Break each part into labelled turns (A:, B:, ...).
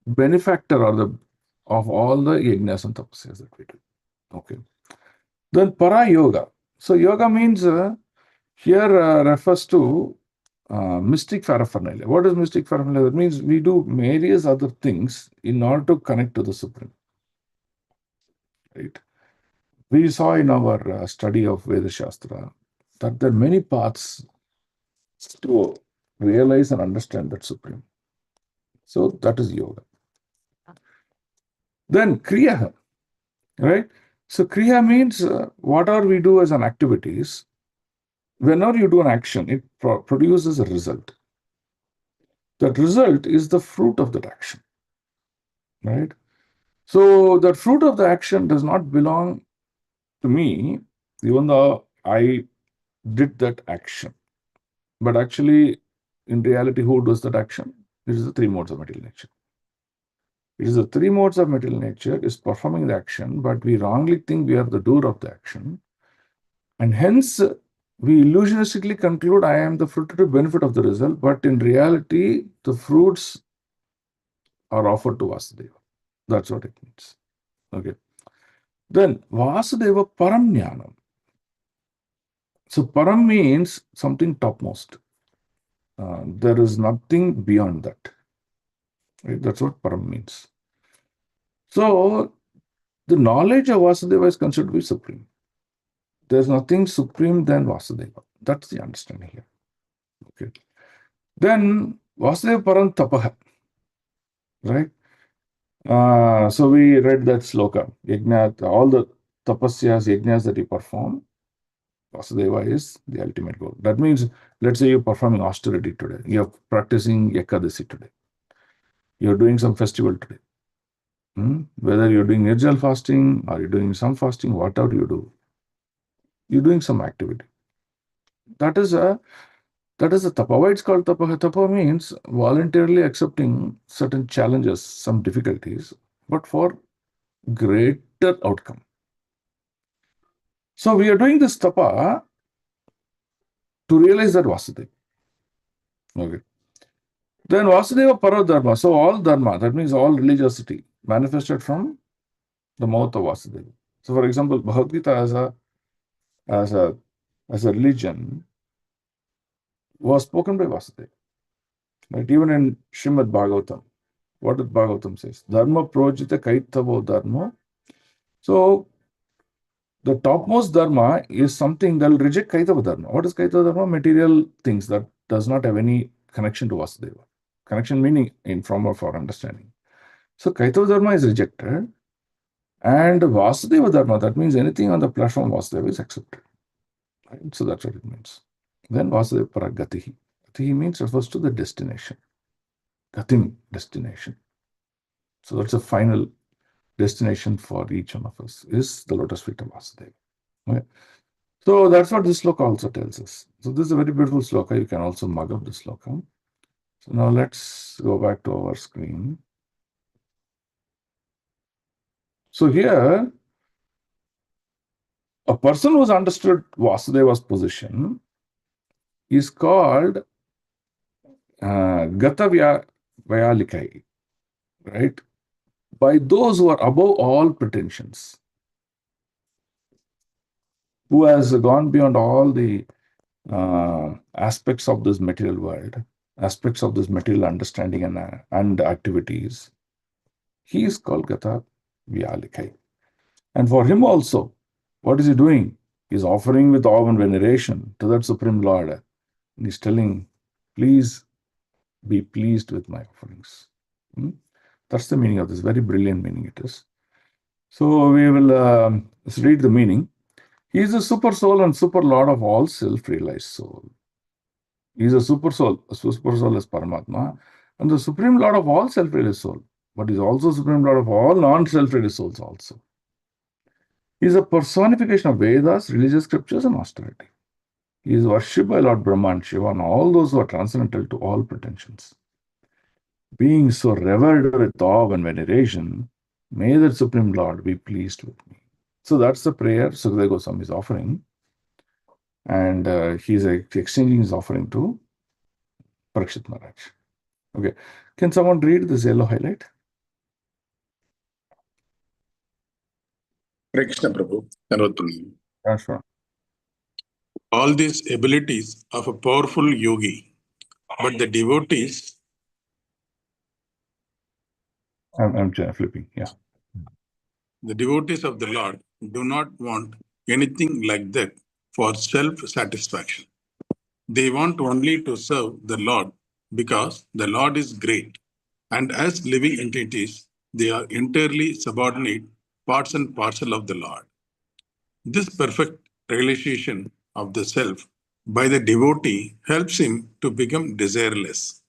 A: benefactor or the of all the yajnas and tapasyas that we do. Okay. Then para yoga. So yoga means here refers to mystic paraphernalia. What is mystic paraphernalia? That means we do various other things in order to connect to the Supreme. Right? We saw in our study of Veda Shastra that there are many paths to realize and understand that Supreme. So that is yoga. Then Kriya, right? So Kriya means whatever we do as an activities, whenever you do an action, it produces a result. That result is the fruit of that action, right? So that fruit of the action does not belong to me, even though I did that action. But actually, in reality, who does that action? It is the three modes of material nature. It is the three modes of material nature is performing the action, but we wrongly think we are the doer of the action. And hence, we illusionistically conclude I am the fruitive benefit of the result, but in reality, the fruits are offered to Vasudeva. That's what it means. Okay. Then Vasudeva Paramjnanam. So Param means something topmost. There is nothing beyond that. Right? That's what Param means. So the knowledge of Vasudeva is considered to be supreme. There's nothing supreme than Vasudeva. That's the understanding here. Okay. Then Vasudeva Param Tapaha. Right? So we read that sloka. Yajna, all the tapasyas, yajnas that you perform, Vasudeva is the ultimate goal. That means, let's say you're performing austerity today. You're practicing Ekadasi today. You're doing some festival today. Whether you're doing Nirjal fasting or you're doing some fasting, whatever you do, you're doing some activity. That is a tapa. Why it's called tapa? Tapa means voluntarily accepting certain challenges, some difficulties, but for greater outcome. So we are doing this tapa to realize that Vasudeva. Okay. Then Vasudeva Paradharma. So all dharma, that means all religiosity, manifested from the mouth of Vasudeva. So for example, Bhagavad Gita as a religion was spoken by Vasudeva. Right? Even in Srimad Bhagavatam, what did Bhagavatam says? Dharma projita kaitavo dharma. So the topmost dharma is something that will reject kaitava dharma. What is kaitava dharma? Material things that does not have any connection to Vasudeva. Connection meaning in form of our understanding. So kaitava dharma is rejected, and Vasudeva dharma, that means anything on the platform of Vasudeva is accepted. Right? So that's what it means. Then Vasudeva Paragatihi. Gatihi means refers to the destination. Gatim, destination. So that's a final destination for each one of us, is the lotus feet of Vasudeva. Okay. So that's what this sloka also tells us. So this is a very beautiful sloka. You can also mug up this sloka. So now let's go back to our screen. So here, a person who's understood Vasudeva's position is called Gata Vyalikai, right? By those who are above all pretensions, who has gone beyond all the aspects of this material world, aspects of this material understanding and activities. He is called Gata Vyalikai. And for him also, what is he doing? He's offering with awe and veneration to that Supreme Lord. And he's telling, please be pleased with my offerings. That's the meaning of this. Very brilliant meaning it is. So we will let's read the meaning. He is a super soul and super lord of all self-realized soul. He is a super soul. A super soul is Paramatma, and the supreme lord of all self-realized soul. But he is also supreme lord of all non-self-realized souls also. He is a personification of Vedas, religious scriptures, and austerity. He is worshipped by Lord Brahma and Shiva and all those who are transcendental to all pretensions. Being so revered with awe and veneration, may that Supreme Lord be pleased with me. So that's the prayer Sukadeva Goswami is offering. And he's exchanging his offering to Parikshit Maharaj. Okay. Can someone read this yellow highlight?
B: Krishna Prabhu.
A: That's right.
B: All these abilities of a powerful yogi, but the devotees,
A: I'm flipping. Yeah.
B: the devotees of the Lord do not want anything like that for self-satisfaction. They want only to serve the Lord because the Lord is great. And as living entities, they are entirely subordinate parts and parcel of the Lord. This perfect realization of the self by the devotee helps him to become desireless,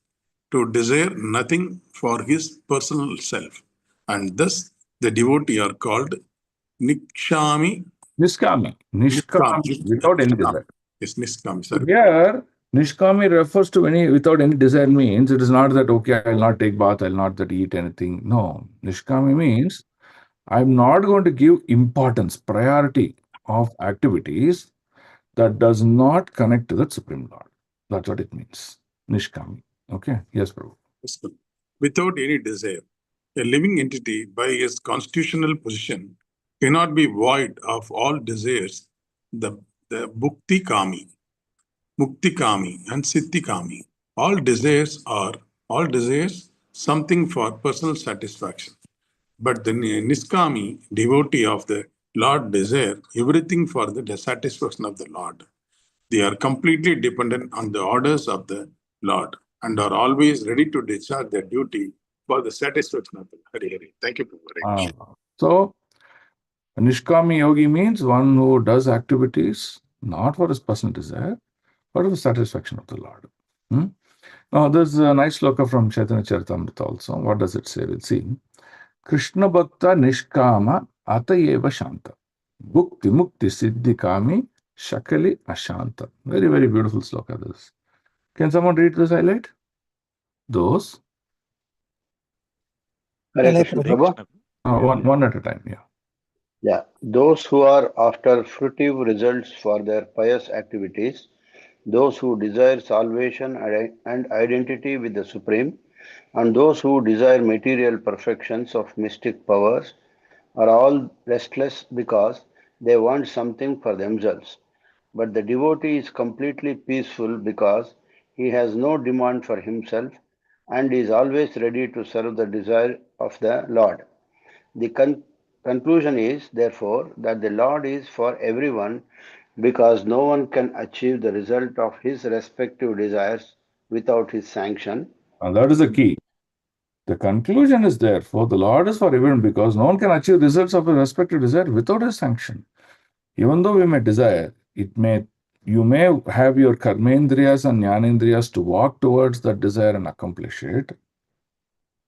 B: to desire nothing for his personal self. And thus, the devotee are called Nikshami.
A: Niskami. Nishkami, without any
B: Nishkami.
A: desire.
B: Yes, Nishkami,
A: So
B: sorry.
A: here, Nishkami refers to any without any desire means it is not that, okay, I'll not take bath, I'll not that eat anything. No. Nishkami means I'm not going to give importance, priority of activities that does not connect to the Supreme Lord. That's what it means. Nishkami. Okay. Yes, Prabhu.
B: Without any desire. A living entity, by his constitutional position, cannot be void of all desires. The Bhukti Kami, Mukti Kami, and Siddhi Kami. All desires something for personal satisfaction. But the Niskami, devotee of the Lord, desire everything for the satisfaction of the Lord. They are completely dependent on the orders of the Lord and are always ready to discharge their duty for the satisfaction of the Hari Hari. Thank you, Prabhu.
A: So, Nishkami yogi means one who does activities not for his personal desire, but for the satisfaction of the Lord. Now, there's a nice sloka from Chaitanya Charitamrita also. What does it say? We'll see. Krishna Bhakta Nishkama Atayeva Shanta. Bhukti Mukti Siddhi Kami Shakali Ashanta. Very, very beautiful sloka this. Can someone read this highlight? Those?
C: Hare Krishna, Prabhu.
A: One at a time, yeah.
C: Yeah, those who are after fruitive results for their pious activities, those who desire salvation and identity with the Supreme, and those who desire material perfections of mystic powers are all restless because they want something for themselves. But the devotee is completely peaceful because he has no demand for himself and is always ready to serve the desire of the Lord. The conclusion is, therefore, that the Lord is for everyone because no one can achieve the result of his respective desires without his sanction.
A: And that is the key. The conclusion is therefore the Lord is for everyone because no one can achieve results of a respective desire without his sanction. Even though we may desire, you may have your karmendriyas and jnanendriyas to walk towards that desire and accomplish it,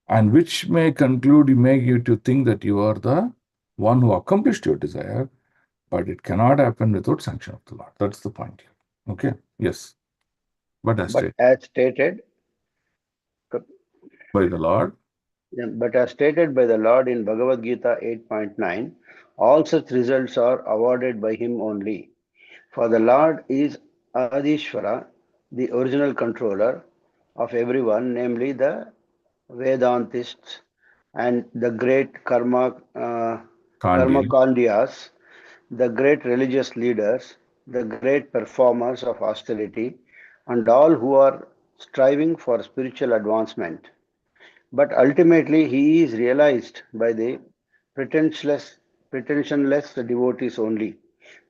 A: and which may make you to think that you are the one who accomplished your desire, but it cannot happen without sanction of the Lord. That's the point here. Okay? Yes. But as stated by the Lord.
C: But as stated by the Lord in Bhagavad Gita 8.9, all such results are awarded by him only. For the Lord is Adishvara, the original controller of everyone, namely the Vedantists and the great
A: Kandi.
C: Kandiyas, the great religious leaders, the great performers of austerity, and all who are striving for spiritual advancement. But ultimately, he is realized by the pretensionless devotees only.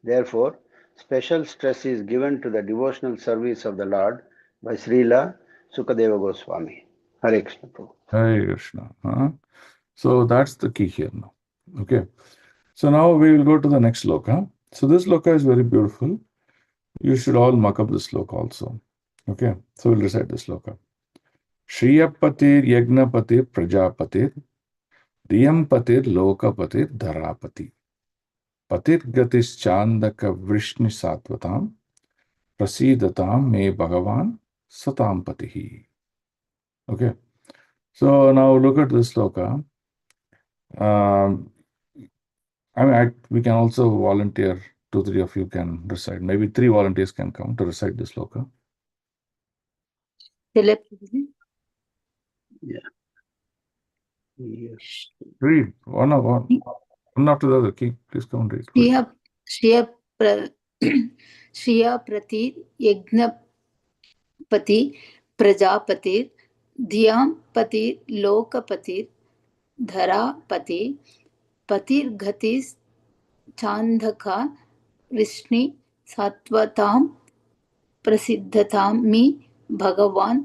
C: Therefore, special stress is given to the devotional service of the Lord by Srila Sukadeva Goswami. Hare Krishna.
A: Hare Krishna. So that's the key here now. Okay. So now we will go to the next sloka. So this sloka is very beautiful. You should all mark up this sloka also. Okay. So we'll recite this sloka. Shriyapatir Yagnapatir Prajapatir Riyampatir Lokapatir Dharapati Patir Gatis Chandaka Vrishni Satvatam Prasidatam Me Bhagavan Satam Patihi. Okay. So now look at this sloka. We can also volunteer. 2-3 of you can recite. Maybe 3 volunteers can come to recite this sloka.
D: Philip.
C: Yeah. Yes.
A: Read one. one after the other. Please come and read.
D: श्रिय श्रिय प्र श्रिय प्रति यज्ञपति प्रजापतिर धियां पतिर लोकपतिर धरापति पतिर्गति चांदका विष्णि सात्वतां प्रसिद्धतां मी भगवान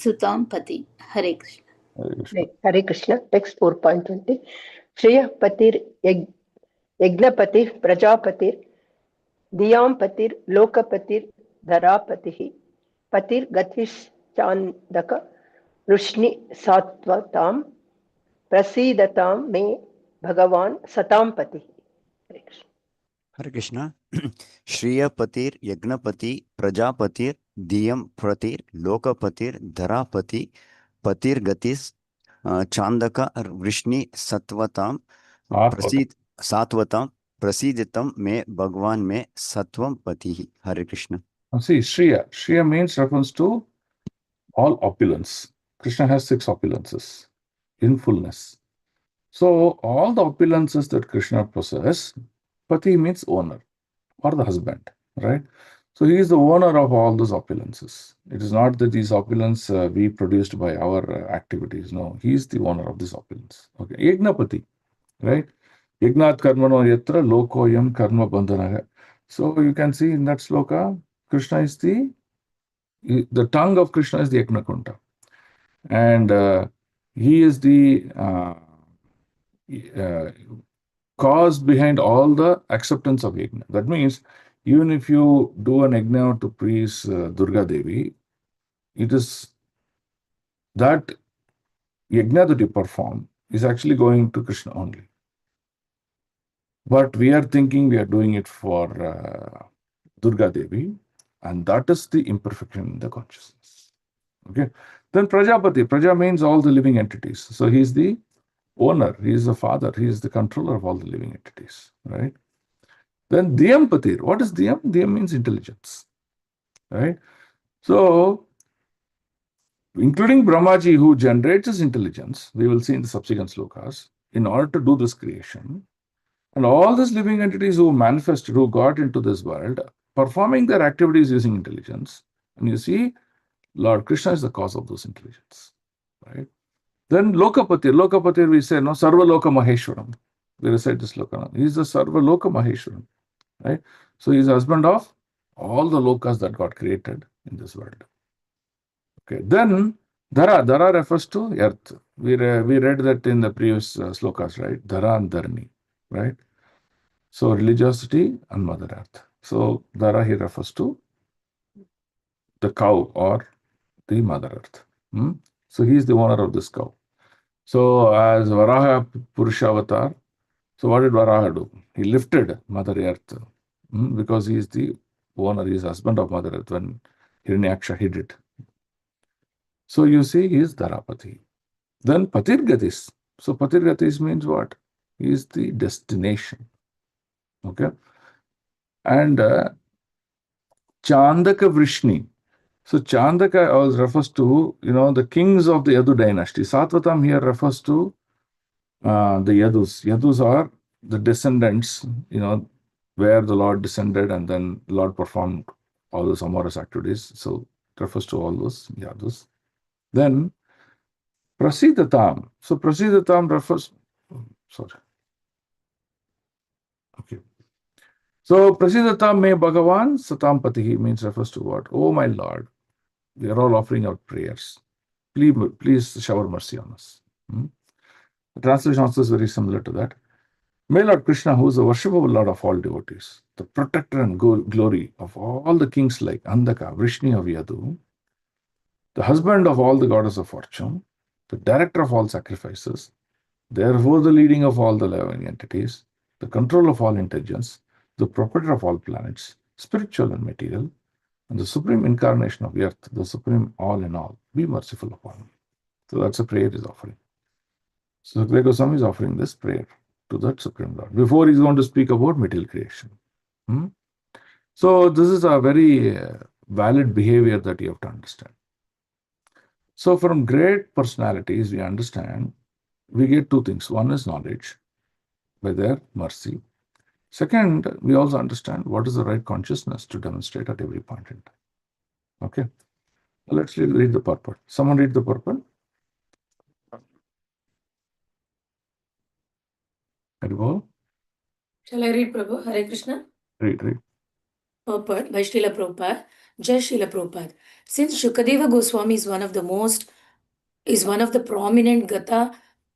D: सुतां पति. हरे Krishna.
A: Hare Krishna.
E: Hare Krishna. Text 4.20. Shriya Patir Yagnapatir Prajapatir Diyam Patir Lokapatir Dharapatihi Patir Gatish Chandaka Rushni Satvatam Prasidatam Me Bhagavan Satam Pati.
F: Hare Krishna. Shriya Patir Yagnapati Prajapatir Diyam Pratir Lokapatir Dharapati Patir Gatis Chandaka Vrishni Satvatam Satvatam Prasiditam Me Bhagwan Me Satvam Pati. Hare Krishna.
A: See, Shriya. Shriya means reference to all opulence. Krishna has 6 opulences in fullness. So all the opulences that Krishna possesses, Pati means owner or the husband, right? So he is the owner of all those opulences. It is not that these opulence we produced by our activities. No, he is the owner of this opulence. Okay, Yagnapati, right? Yagnat karmano yatra lokoyam karma bandhanaga. So you can see in that sloka, Krishna is the tongue of Krishna is the Yagnakunta. And he is the cause behind all the acceptance of yajna. That means even if you do an yajna to please Durga Devi, it is that yajna that you perform is actually going to Krishna only. But we are thinking we are doing it for Durga Devi, and that is the imperfection in the consciousness. Okay. Then Prajapati. Praja means all the living entities. So he is the owner, he is the father, he is the controller of all the living entities, right? Then Diyam Patir. What is Diyam? Diyam means intelligence, right? So, including Brahmaji, who generates his intelligence, we will see in the subsequent slokas, in order to do this creation, and all these living entities who manifested, who got into this world, performing their activities using intelligence, and you see, Lord Krishna is the cause of those intelligence, right? Then Lokapati. Lokapati, we say, no, Sarva Loka Maheshwaram. We recite this Loka. He is the Sarva Loka Maheshwaram, right? So he is the husband of all the lokas that got created in this world. Okay. Then Dhara. Dhara refers to earth. We read that in the previous slokas, right? Dhara and Dharani, right? So religiosity and Mother Earth. So Dhara here refers to the cow or the Mother Earth. So he is the owner of this cow. So as Varaha Purushavatar, so what did Varaha do? He lifted Mother Earth because he is the owner, he is husband of Mother Earth when Hiranyaksha hid it. So you see, he is Dharapati. Then Patirgatis. So Patirgatis means what? He is the destination. Okay. And Chandaka Vrishni. So Chandaka also refers to, the kings of the Yadu dynasty. Satvatam here refers to the Yadus. Yadus are the descendants, where the Lord descended and then the Lord performed all those amorous activities. So it refers to all those Yadus. Then Prasidatam. So Prasidatam refers, Okay. So Prasidatam me Bhagavan Satam Patihi means refers to what? Oh my Lord, we are all offering our prayers. Please shower mercy on us. The translation also is very similar to that. May Lord Krishna, who is the worshipable Lord of all devotees, the protector and glory of all the kings like Andaka, Vrishni of Yadu, the husband of all the goddess of fortune, the director of all sacrifices, therefore the leading of all the living entities, the control of all intelligence, the proprietor of all planets, spiritual and material, and the supreme incarnation of earth, the supreme all in all, be merciful upon me. So that's a prayer he's offering. So Sukadeva Goswami is offering this prayer to that Supreme Lord before he's going to speak about material creation. So this is a very valid behavior that you have to understand. So from great personalities, we understand, we get two things. One is knowledge. by their mercy. Second, we also understand what is the right consciousness to demonstrate at every point in time. Okay, let's read the purport. Someone read the purport. Haribol.
G: Shall I read, Prabhu? Hare Krishna.
A: Read.
G: Purport by Srila Prabhupada. Jai Srila Prabhupada. Since Shukadeva Goswami is one of the prominent Gata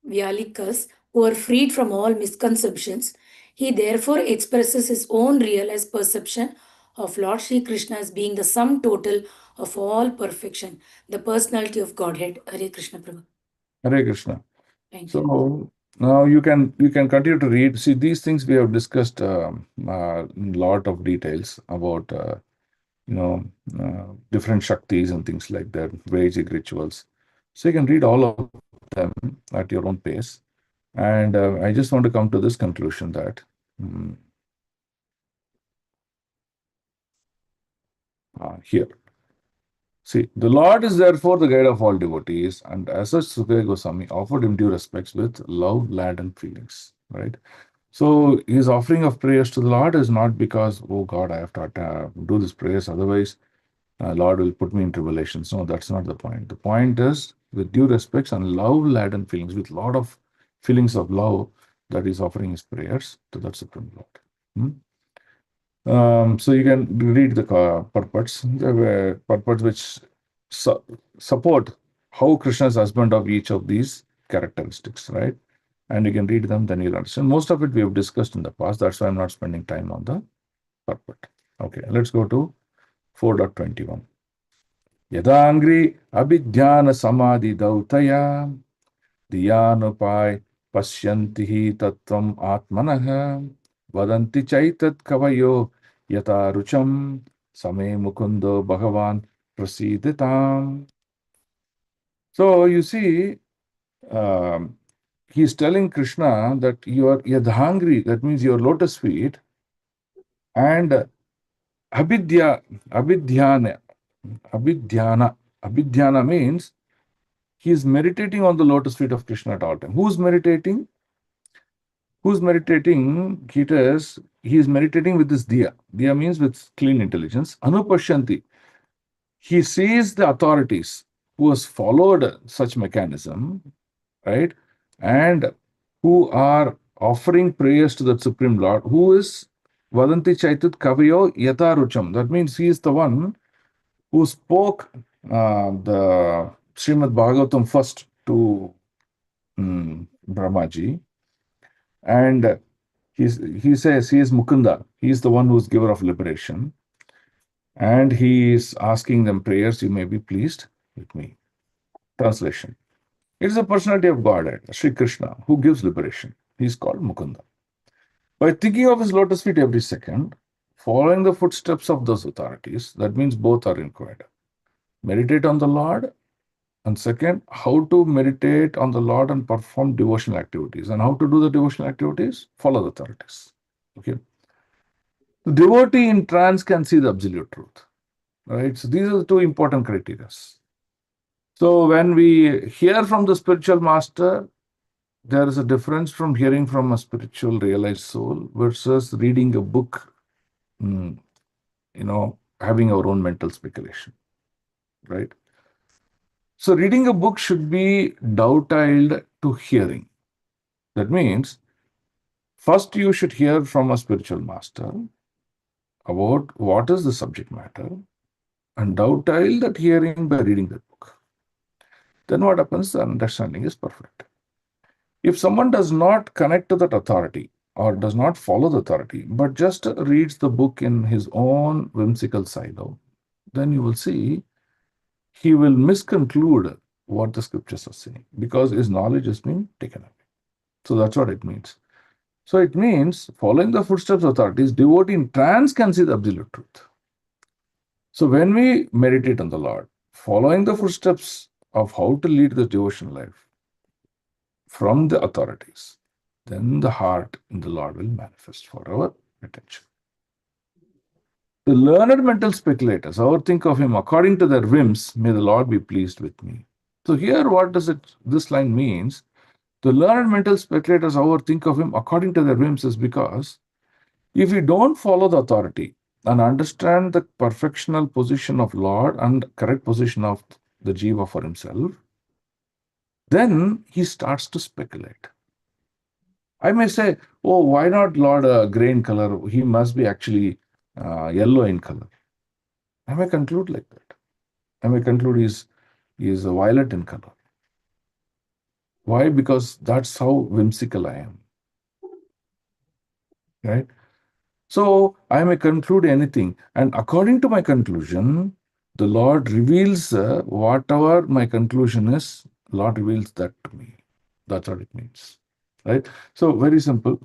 G: Vyalikas who are freed from all misconceptions, he therefore expresses his own realized perception of Lord Sri Krishna as being the sum total of all perfection, the personality of Godhead. Hare Krishna, Prabhu.
A: Hare Krishna.
G: Thank you.
A: So now you can continue to read. See, these things we have discussed in lot of details about different shaktis and things like that, Vedic rituals. So you can read all of them at your own pace. And I just want to come to this conclusion that here. See, the Lord is therefore the guide of all devotees, and as such, Sukadeva Goswami offered him due respects with love-laden feelings, right? So his offering of prayers to the Lord is not because, oh God, I have to do this prayers, otherwise Lord will put me in tribulations. No, that's not the point. The point is with due respects and love-laden feelings, with lot of feelings of love, that he's offering his prayers to that Supreme Lord. So you can read the purports, the purports which support how Krishna is husband of each of these characteristics, right? And you can read them, then you'll understand. Most of it we have discussed in the past. That's why I'm not spending time on the purport. Okay, let's go to 4.21. Yadangri abhidhyana samadhi dautaya diyanupay pashyanti tattvam atmanah vadanti chaitat kavayo yata rucham same mukundo bhagavan prasiditam. So you see, he's telling Krishna that you are yadhangri, that means your lotus feet, and abhidhyana means he is meditating on the lotus feet of Krishna at all time. Who's meditating? He is meditating with this diya. Diya means with clean intelligence. Anupashyanti. He sees the authorities who has followed such mechanism, right? And who are offering prayers to the Supreme Lord, who is Vadanti Chaitut Kavayo Yatarucham. That means he is the one who spoke the Srimad Bhagavatam first to Brahmaji. And he says he is Mukunda. He is the one who is giver of liberation. And he is asking them prayers, you may be pleased with me. Translation. It is the personality of Godhead, Sri Krishna, who gives liberation. He is called Mukunda. By thinking of his lotus feet every second, following the footsteps of those authorities, that means both are required. Meditate on the Lord, and second, how to meditate on the Lord and perform devotional activities. And how to do the devotional activities? Follow the authorities. Okay. The devotee in trance can see the absolute truth. Right? So these are the two important criteria. So when we hear from the spiritual master, there is a difference from hearing from a spiritual realized soul versus reading a book, having our own mental speculation, right? So reading a book should be dovetailed to hearing. That means, first you should hear from a spiritual master about what is the subject matter and dovetail that hearing by reading that book. Then what happens? The understanding is perfect. If someone does not connect to that authority or does not follow the authority, but just reads the book in his own whimsical silo, then you will see he will misconclude what the scriptures are saying because his knowledge has been taken away. So that's what it means. So it means following the footsteps of authorities, devotee in trance can see the absolute truth. So when we meditate on the Lord, following the footsteps of how to lead the devotional life from the authorities, then the heart in the Lord will manifest for our attention. The learned mental speculators overthink of him according to their whims, may the Lord be pleased with me. So here what does this line means? The learned mental speculators, however, think of him according to their whims, is because if we don't follow the authority and understand the perfectional position of Lord and correct position of the Jiva for himself, then he starts to speculate. I may say, oh, why not Lord gray in color? He must be actually yellow in color. I may conclude like that. I may conclude he is a violet in color. Why? Because that's how whimsical I am. Right? So I may conclude anything. And according to my conclusion, the Lord reveals whatever my conclusion is, Lord reveals that to me. That's what it means. Right? So very simple.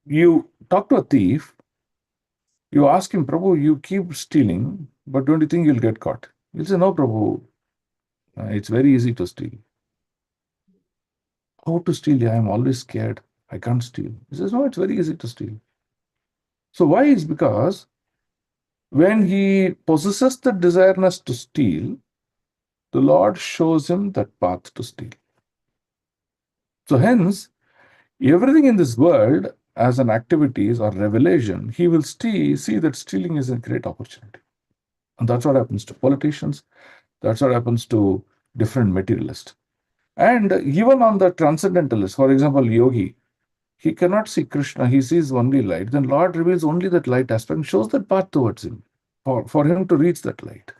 A: You talk to a thief, you ask him, Prabhu, you keep stealing, but don't you think you'll get caught? He'll say, no, Prabhu, it's very easy to steal. How to steal? Yeah, I'm always scared. I can't steal. He says, no, it's very easy to steal. So why is because when he possesses the desireness to steal, the Lord shows him that path to steal. So hence, everything in this world as an activities or revelation, he will see that stealing is a great opportunity. And that's what happens to politicians. That's what happens to different materialists. And even on the transcendentalist, for example, yogi, he cannot see Krishna, he sees only light. Then Lord reveals only that light aspect and shows that path towards him for him to reach that light.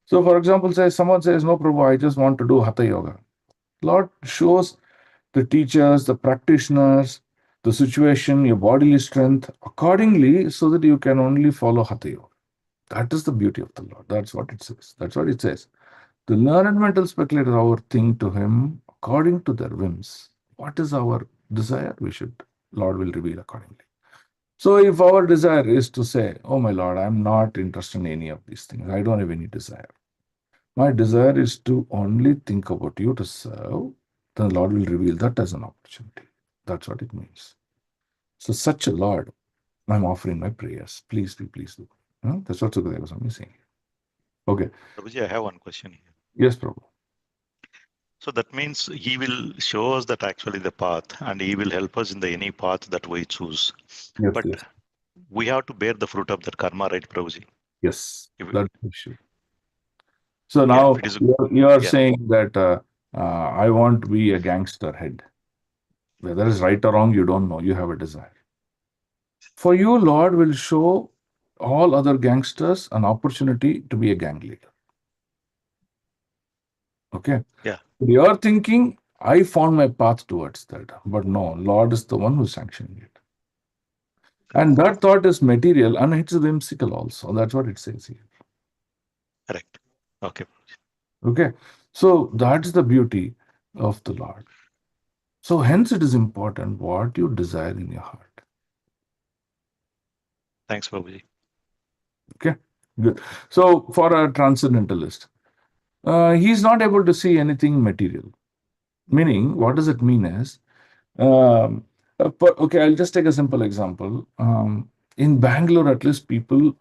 A: So, for example, say someone says, no, Prabhu, I just want to do Hatha Yoga. Lord shows the teachers, the practitioners, the situation, your bodily strength accordingly so that you can only follow Hatha Yoga. That is the beauty of the Lord. That's what it says. That's what it says. The learned mental speculators, our thing to him according to their whims. What is our desire? Lord will reveal accordingly. So if our desire is to say, oh my Lord, I'm not interested in any of these things. I don't have any desire. My desire is to only think about you to serve. Then the Lord will reveal that as an opportunity. That's what it means. So such a Lord, I'm offering my prayers. Please do, please do. That's what Sukadeva Swami is saying. Okay.
H: Prabhuji, I have one question here.
A: Yes, Prabhu.
H: So that means he will show us that actually the path and he will help us in the any path that we choose.
A: Yes,
H: But
A: yes.
H: we have to bear the fruit of that karma, right, Prabhuji?
A: Yes,
H: If it-
A: that's the issue. So
H: yeah,
A: now
H: if it is,
A: you are
H: yeah,
A: saying that I want to be a gangster head. Whether it's right or wrong, you don't know. You have a desire. For you, Lord will show all other gangsters an opportunity to be a gang leader. Okay?
H: yeah,
A: You are thinking, I found my path towards that. But no, Lord is the one who's sanctioning it. And that thought is material and it's whimsical also. That's what it says here.
H: correct. Okay.
A: Okay? So that's the beauty of the Lord. So hence it is important what you desire in your heart.
H: Thanks, Prabhuji.
A: Okay? Good. So for a transcendentalist, he's not able to see anything material. Meaning, what does it mean is, okay, I'll just take a simple example. In Bangalore, at least people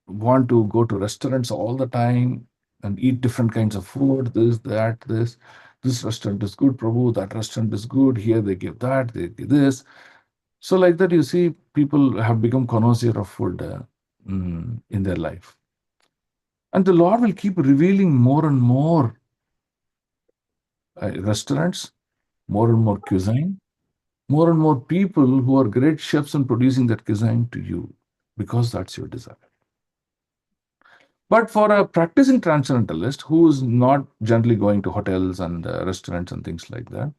A: want to go to restaurants all the time and eat different kinds of food, this, that, this. This restaurant is good, Prabhu, that restaurant is good, here they give that, they give this. So like that, you see, people have become connoisseur of food in their life. And the Lord will keep revealing more and more restaurants, more and more cuisine, more and more people who are great chefs and producing that cuisine to you because that's your desire. But for a practicing transcendentalist who is not generally going to hotels and restaurants and things like that,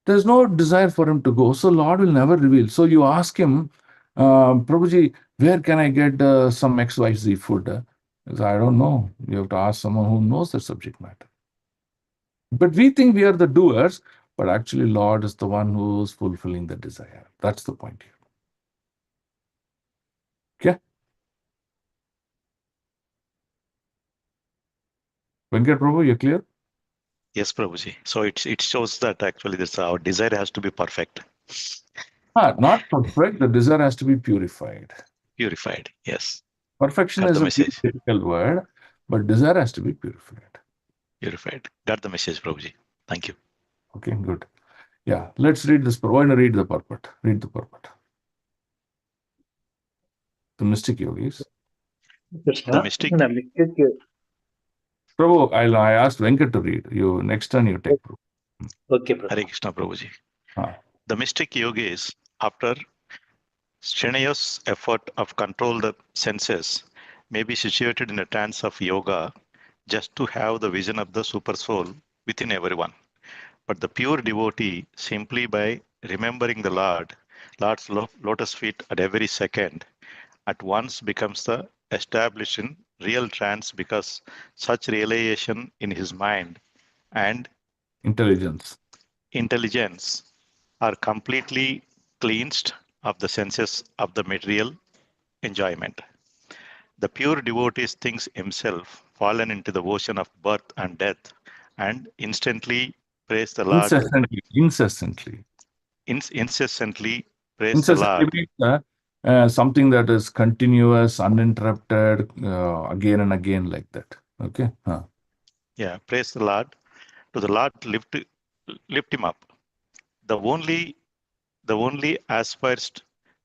A: there's no desire for him to go. So Lord will never reveal. So you ask him, Prabhuji, where can I get some XYZ food? He says, I don't know. You have to ask someone who knows the subject matter. But we think we are the doers, but actually Lord is the one who's fulfilling the desire. That's the point here. Okay? Venkat Prabhu, you clear?
H: Yes, Prabhuji. So it shows that actually this our desire has to be perfect,
A: Not perfect. The desire has to be purified.
H: purified. Yes.
A: Perfection
H: Got
A: is
H: the
A: a
H: message.
A: difficult word, but desire has to be purified.
H: Purified. Got the message, Prabhuji. Thank you.
A: Okay, good. Yeah, let's read this. Why not read the purport? Read the purport. The mystic yogis.
I: Krishna,
H: The mystic,
I: the mystic,
A: Prabhu, I asked Venkat to read. You next turn you take Prabhu.
I: okay,
H: Hare
I: Prabhu.
H: Krishna Prabhuji.
A: Ah,
H: The mystic yogis, after strenuous effort of control the senses, may be situated in a trance of yoga just to have the vision of the super soul within everyone. But the pure devotee, simply by remembering the Lord's lotus feet at every second, at once becomes the established in real trance, because such realization in his mind and
A: intelligence.
H: intelligence are completely cleansed of the senses of the material enjoyment. The pure devotee thinks himself fallen into the ocean of birth and death, and instantly praise the Lord,
A: Incessantly.
H: incessantly praise the
A: Incessantly
H: Lord.
A: means something that is continuous, uninterrupted, again and again like that. Okay.
H: Yeah, praise the Lord. To the Lord lift him up. The only aspires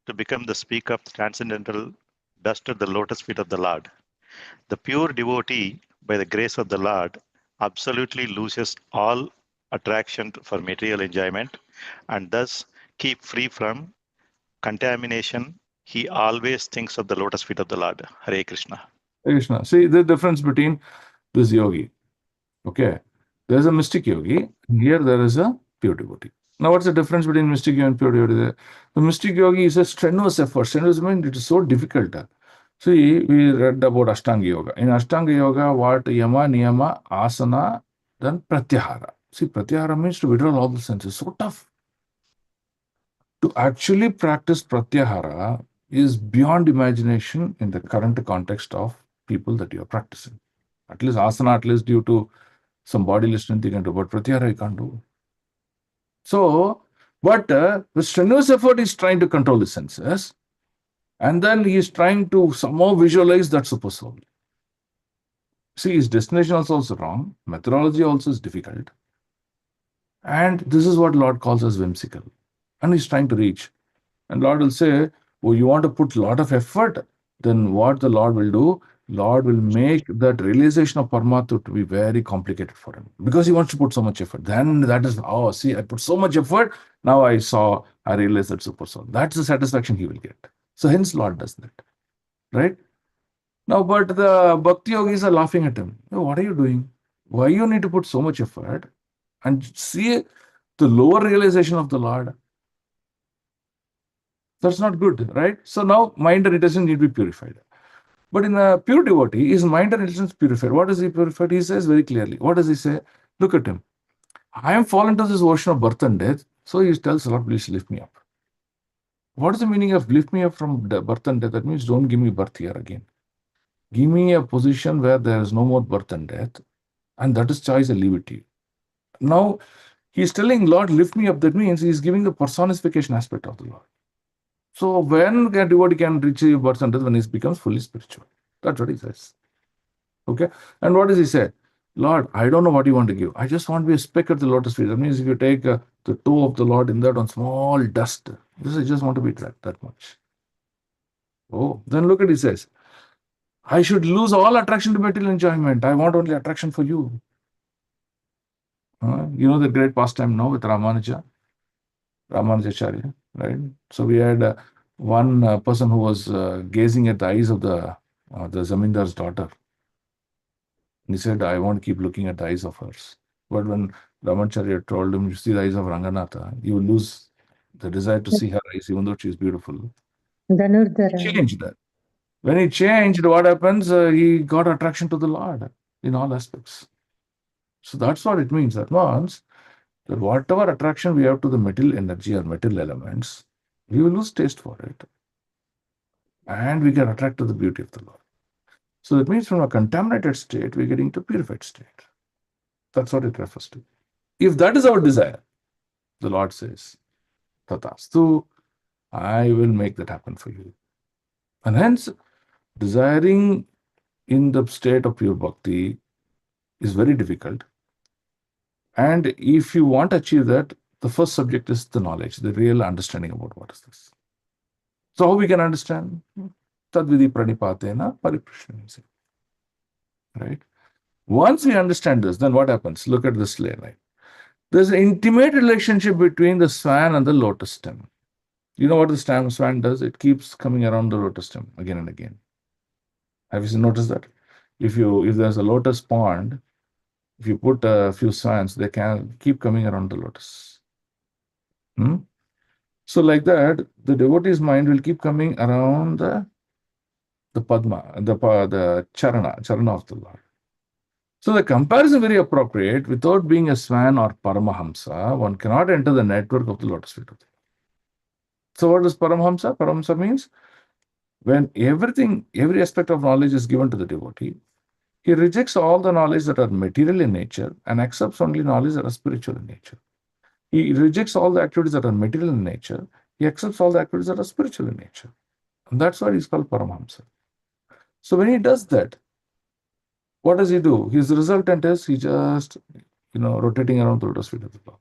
H: to become the speaker of the transcendental dust at the lotus feet of the Lord. The pure devotee, by the grace of the Lord, absolutely loses all attraction for material enjoyment, and thus keep free from contamination. He always thinks of the lotus feet of the Lord. Hare Krishna.
A: Krishna. See the difference between this yogi. Okay. There's a mystic yogi, and here there is a pure devotee. Now, what's the difference between mystic yogi and pure devotee? The mystic yogi is a strenuous effort. Strenuous means it is so difficult. See, we read about Ashtanga Yoga. In Ashtanga Yoga, what yama, niyama, asana, then pratyahara. See, pratyahara means to withdraw all the senses. So tough. To actually practice pratyahara is beyond imagination in the current context of people that you are practicing. At least asana, at least due to some bodily strength you can do, but pratyahara you can't do. So, but the strenuous effort is trying to control the senses, and then he is trying to somehow visualize that super soul. See, his destination is also wrong. Methodology also is difficult. And this is what Lord calls as whimsical. And he's trying to reach. And Lord will say, oh, you want to put a lot of effort? Then what the Lord will do? Lord will make that realization of Paramatma to be very complicated for him. Because he wants to put so much effort. Then that is, oh, see, I put so much effort. Now I realized that super soul. That's the satisfaction he will get. So hence Lord does that. Right? Now, but the bhakti yogis are laughing at him. "Oh, what are you doing? Why you need to put so much effort and see the lower realization of the Lord? That's not good, right? So now mind and intention need to be purified. But in a pure devotee, his mind and intention is purified. What is he purified? He says very clearly. What does he say? Look at him. I am fallen to this ocean of birth and death. So he tells Lord, please lift me up. What is the meaning of lift me up from birth and death? That means don't give me birth here again. Give me a position where there is no more birth and death. And that is choice, I leave it to you. Now, he's telling Lord, lift me up. That means he's giving the personification aspect of the Lord. So when a devotee can reach birth and death, when he becomes fully spiritual. That's what he says. Okay. And what does he say? Lord, I don't know what you want to give. I just want to be a speck at the lotus feet. That means if you take the toe of the Lord in that one small dust, I just want to be that much. Oh, then look at he says, I should lose all attraction to material enjoyment. I want only attraction for you. You know the great pastime now with Ramanujacharya, right? So we had one person who was gazing at the eyes of the Zamindar's daughter. And he said, I won't keep looking at the eyes of hers. But when Ramanujacharya told him, you see the eyes of Ranganatha, you will lose the desire to see her eyes, even though she is beautiful.
J: Dhanurdhara.
A: Changed that. When he changed, what happens? He got attraction to the Lord in all aspects. So that's what it means. That means that whatever attraction we have to the material energy or material elements, we will lose taste for it. And we get attracted to the beauty of the Lord. So that means from a contaminated state, we're getting to purified state. That's what it refers to. If that is our desire, the Lord says, Tatastu, I will make that happen for you. And hence, desiring in the state of pure bhakti is very difficult. And if you want to achieve that, the first subject is the knowledge, the real understanding about what is this. So how we can understand? Tadvidi pranipatena pariprashanam. Right? Once we understand this, then what happens? Look at this line. There's an intimate relationship between the swan and the lotus stem. You know what the swan does? It keeps coming around the lotus stem again and again. Have you noticed that? If there's a lotus pond, if you put a few swans, they can keep coming around the lotus. So like that, the devotee's mind will keep coming around the Padma, the charana of the Lord. So the comparison is very appropriate. Without being a swan or Paramahamsa, one cannot enter the network of the lotus feet of the Lord. So what is Paramahamsa? Paramahamsa means when every aspect of knowledge is given to the devotee, he rejects all the knowledge that are material in nature and accepts only knowledge that are spiritual in nature. He rejects all the activities that are material in nature. He accepts all the activities that are spiritual in nature. And that's why he's called Paramahamsa. So when he does that, what does he do? His resultant is he just, rotating around the lotus feet of the Lord.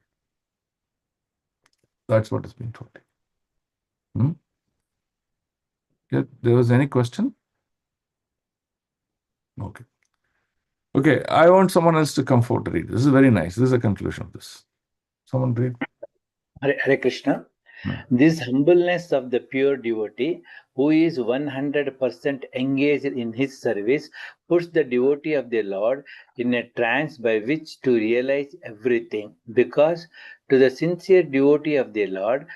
A: That's what is being told. Yeah, there was any question? Okay. Okay, I want someone else to come forward to read. This is very nice. This is a conclusion of this. Someone read.
J: Hare Krishna. This humbleness of the pure devotee who is 100% engaged in his service puts the devotee of the Lord in a trance by which to realize everything. Because to the sincere devotee of the Lord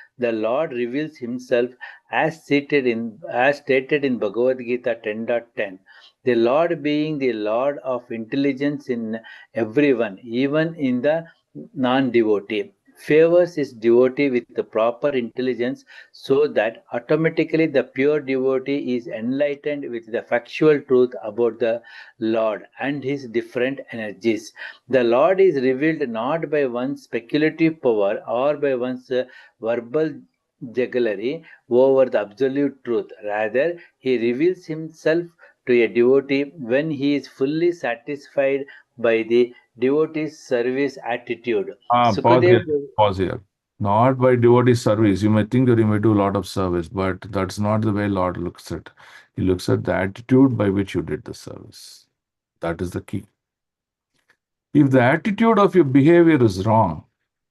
J: reveals himself as stated in Bhagavad Gita 10.10. The Lord being the Lord of intelligence in everyone, even in the non-devotee, favors his devotee with the proper intelligence so that automatically the pure devotee is enlightened with the factual truth about the Lord and his different energies. The Lord is revealed not by one's speculative power or by one's verbal jugglery over the absolute truth. Rather, he reveals himself to a devotee when he is fully satisfied by the devotee's service attitude.
A: Pause here. Not by devotee service. You may think that you may do a lot of service, but that's not the way Lord looks at. He looks at the attitude by which you did the service. That is the key. If the attitude of your behavior is wrong,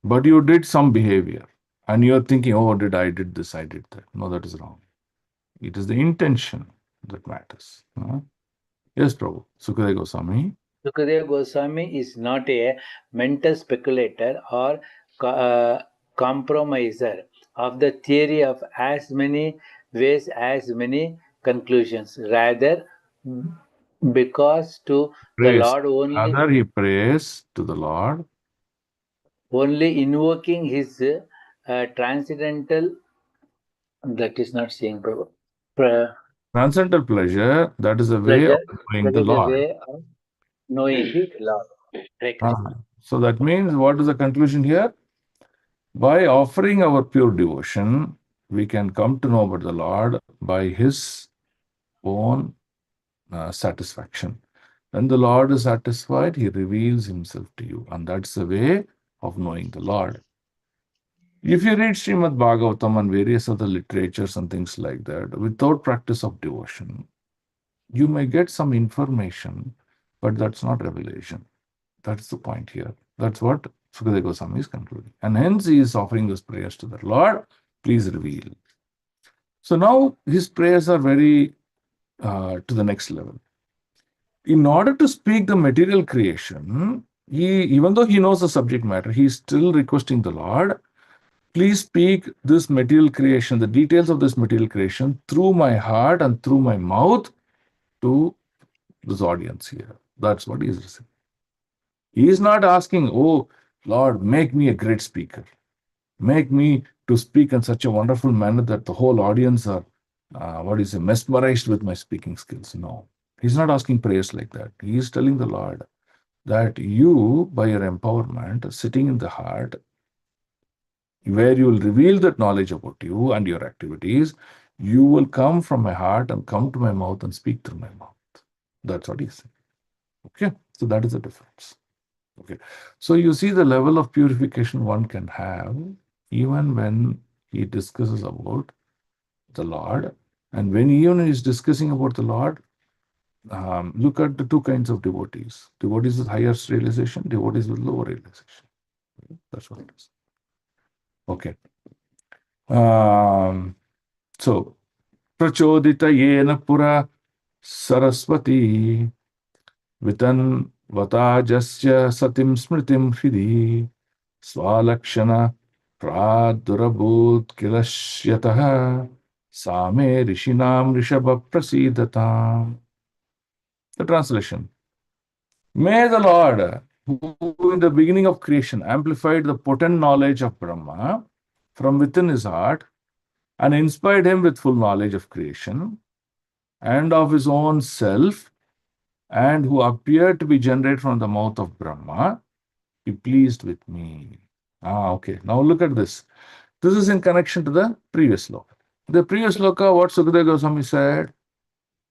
A: but you did some behavior, and you're thinking, oh, I did this, I did that. No, that is wrong. It is the intention that matters. Yes, Prabhu. Sukadeva Goswami.
J: Sukadeva Goswami is not a mental speculator or compromiser of the theory of as many ways as many conclusions. Rather, because to the Lord only.
A: Rather, he prays to the Lord.
J: Only invoking his transcendental. That is not saying Prabhu.
A: Transcendental pleasure, that is a way of knowing the Lord.
J: Way of knowing the Lord.
A: So that means, what is the conclusion here? By offering our pure devotion, we can come to know about the Lord by his own satisfaction. When the Lord is satisfied, he reveals himself to you. And that's the way of knowing the Lord. If you read Srimad Bhagavatam and various other literatures and things like that, without practice of devotion, you may get some information, but that's not revelation. That's the point here. That's what Sukadeva Goswami is concluding. And hence he is offering those prayers to the Lord, please reveal. So now his prayers are very to the next level. In order to speak the material creation, even though he knows the subject matter, he is still requesting the Lord, please speak this material creation, the details of this material creation through my heart and through my mouth to this audience here. That's what he is saying. He is not asking, oh, Lord, make me a great speaker. Make me to speak in such a wonderful manner that the whole audience are, mesmerized with my speaking skills. No, he's not asking prayers like that. He is telling the Lord that you, by your empowerment, sitting in the heart, where you will reveal that knowledge about you and your activities, you will come from my heart and come to my mouth and speak through my mouth. That's what he's saying. Okay, so that is the difference. Okay. So you see the level of purification one can have even when he discusses about the Lord. And when even he is discussing about the Lord, look at the two kinds of devotees. Devotees with highest realization, devotees with lower realization. That's what it is. Okay. So, prachodita yena pura saraswati vitan vatajasya satim smritim hridi swalakshana pradurabhut kilashyatah same rishinam rishabha prasidatam. The translation. May the Lord, who in the beginning of creation amplified the potent knowledge of Brahma from within his heart and inspired him with full knowledge of creation and of his own self, and who appeared to be generated from the mouth of Brahma, be pleased with me. Okay. Now look at this. This is in connection to the previous sloka. The previous sloka, what Sukadeva Goswami said,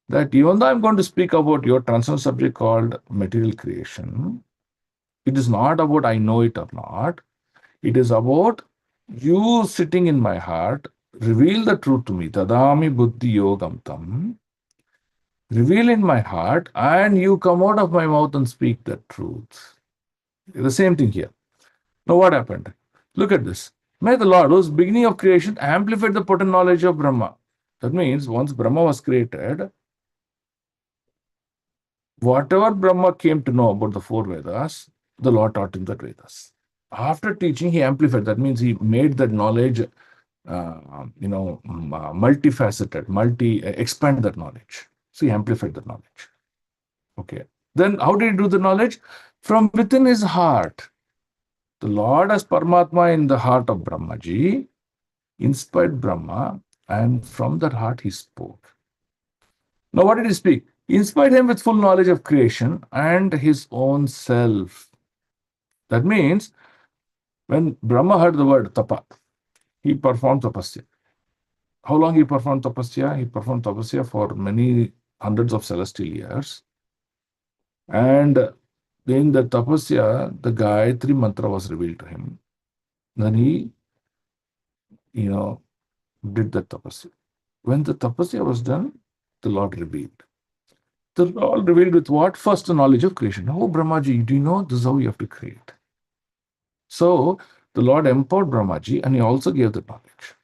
A: that even though I'm going to speak about your transcendental subject called material creation, it is not about I know it or not. It is about you sitting in my heart, reveal the truth to me. Tadami buddhi yogam tam. Reveal in my heart, and you come out of my mouth and speak the truth. The same thing here. Now, what happened? Look at this. May the Lord, whose beginning of creation, amplified the potent knowledge of Brahma. That means once Brahma was created, whatever Brahma came to know about the four Vedas, the Lord taught him that Vedas. After teaching, he amplified. That means he made that knowledge, multifaceted, expand that knowledge. So he amplified that knowledge. Okay. Then how did he do the knowledge? From within his heart. The Lord as Paramatma in the heart of Brahmaji inspired Brahma, and from that heart he spoke. Now, what did he speak? He inspired him with full knowledge of creation and his own self. That means when Brahma heard the word tapa, he performed tapasya. How long he performed tapasya? He performed tapasya for many hundreds of celestial years. And in the tapasya, the Gayatri mantra was revealed to him. Then he, did the tapasya. When the tapasya was done, the Lord revealed. The Lord revealed with what? First, the knowledge of creation. Oh, Brahmaji, do you know this is how you have to create? So, the Lord empowered Brahmaji and he also gave the knowledge.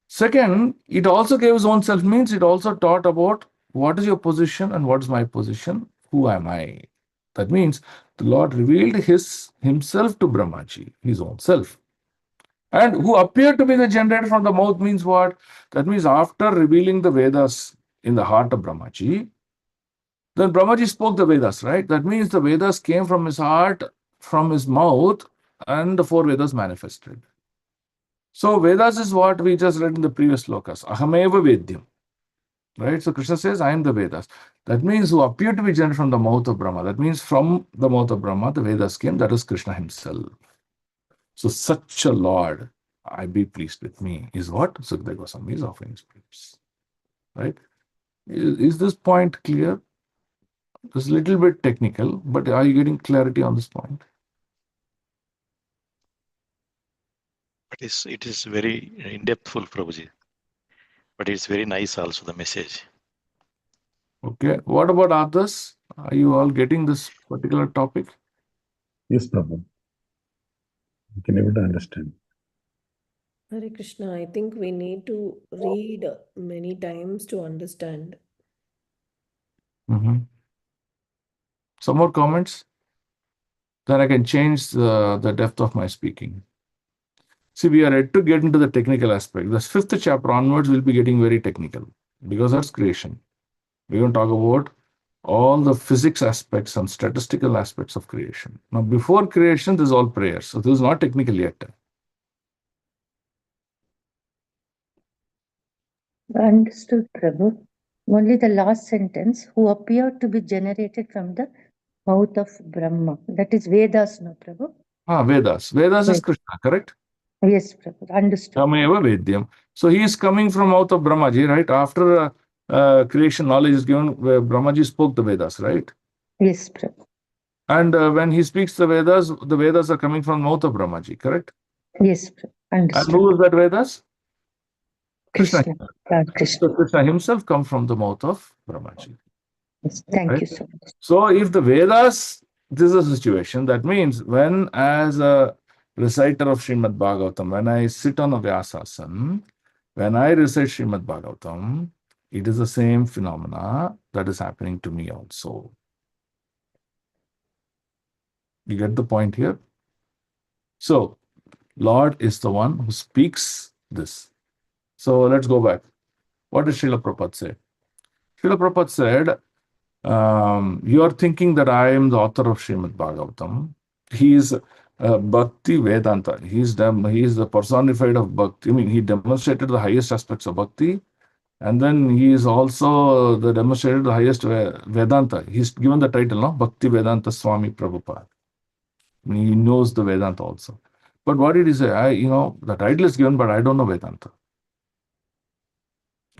A: Second, it also gave his own self, means it also taught about what is your position and what is my position, who am I? That means the Lord revealed himself to Brahmaji, his own self. And who appeared to be the generator from the mouth means what? That means after revealing the Vedas in the heart of Brahmaji, then Brahmaji spoke the Vedas, right? That means the Vedas came from his heart, from his mouth, and the four Vedas manifested. So Vedas is what we just read in the previous slokas. Ahameva Vedyam. Right? So Krishna says, I am the Vedas. That means who appeared to be generated from the mouth of Brahma. That means from the mouth of Brahma, the Vedas came. That is Krishna himself. So such a Lord, I be pleased with me, is what Sukadeva Goswami is offering his praise. Right? Is this point clear? It's a little bit technical, but are you getting clarity on this point?
H: It is very in-depthful, Prabhuji. But it's very nice also, the message.
A: Okay. What about others? Are you all getting this particular topic?
B: Yes, Prabhu. You can able to understand.
K: Hare Krishna, I think we need to read many times to understand.
A: Some more comments? Then I can change the depth of my speaking. See, we are ready to get into the technical aspect. The fifth chapter onwards will be getting very technical because that's creation. We're going to talk about all the physics aspects and statistical aspects of creation. Now, before creation, this is all prayer. So this is not technical yet.
L: Understood, Prabhu. Only the last sentence, who appeared to be generated from the mouth of Brahma. That is Vedas, no, Prabhu?
A: Vedas. Vedas is Krishna, correct?
L: Yes, Prabhu. Understood.
A: Tameva Vedyam. So he is coming from mouth of Brahmaji, right? After creation, knowledge is given, Brahmaji spoke the Vedas, right?
L: Yes, Prabhu.
A: And when he speaks the Vedas are coming from mouth of Brahmaji, correct?
L: Yes,
A: And
L: understood.
A: who is that Vedas? Krishna.
L: Krishna. Lord Krishna.
A: So Krishna himself comes from the mouth of Brahmaji.
L: Yes, thank
A: Right?
L: you so much.
A: So if the Vedas, this is a situation, that means when as a reciter of Srimad Bhagavatam, when I sit on a Vyasasan, when I recite Srimad Bhagavatam, it is the same phenomena that is happening to me also. You get the point here? So, Lord is the one who speaks this. So let's go back. What did Srila Prabhupada say? Srila Prabhupada said, you are thinking that I am the author of Srimad Bhagavatam. He is Bhakti Vedanta. He is the personified of Bhakti. I mean, he demonstrated the highest aspects of Bhakti, and then he is also demonstrated the highest Vedanta. He's given the title, no? Bhakti Vedanta Swami Prabhupada. I mean, he knows the Vedanta also. But what did he say? The title is given, but I don't know Vedanta.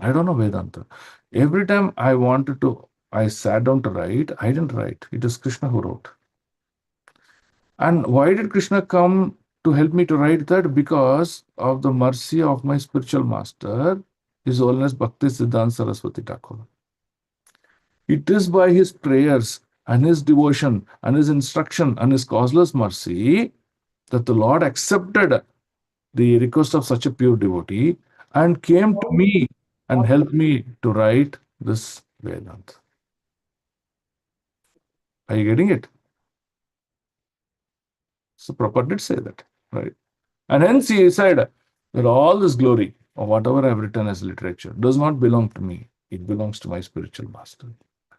A: I don't know Vedanta. Every time I sat down to write, I didn't write. It is Krishna who wrote. And why did Krishna come to help me to write that? Because of the mercy of my spiritual master, His Holiness Bhakti Siddhanta Saraswati Thakur. It is by his prayers and his devotion and his instruction and his causeless mercy that the Lord accepted the request of such a pure devotee and came to me and helped me to write this Vedanta. Are you getting it? So Prabhupada did say that, right? And hence he said that all this glory of whatever I have written as literature does not belong to me. It belongs to my spiritual master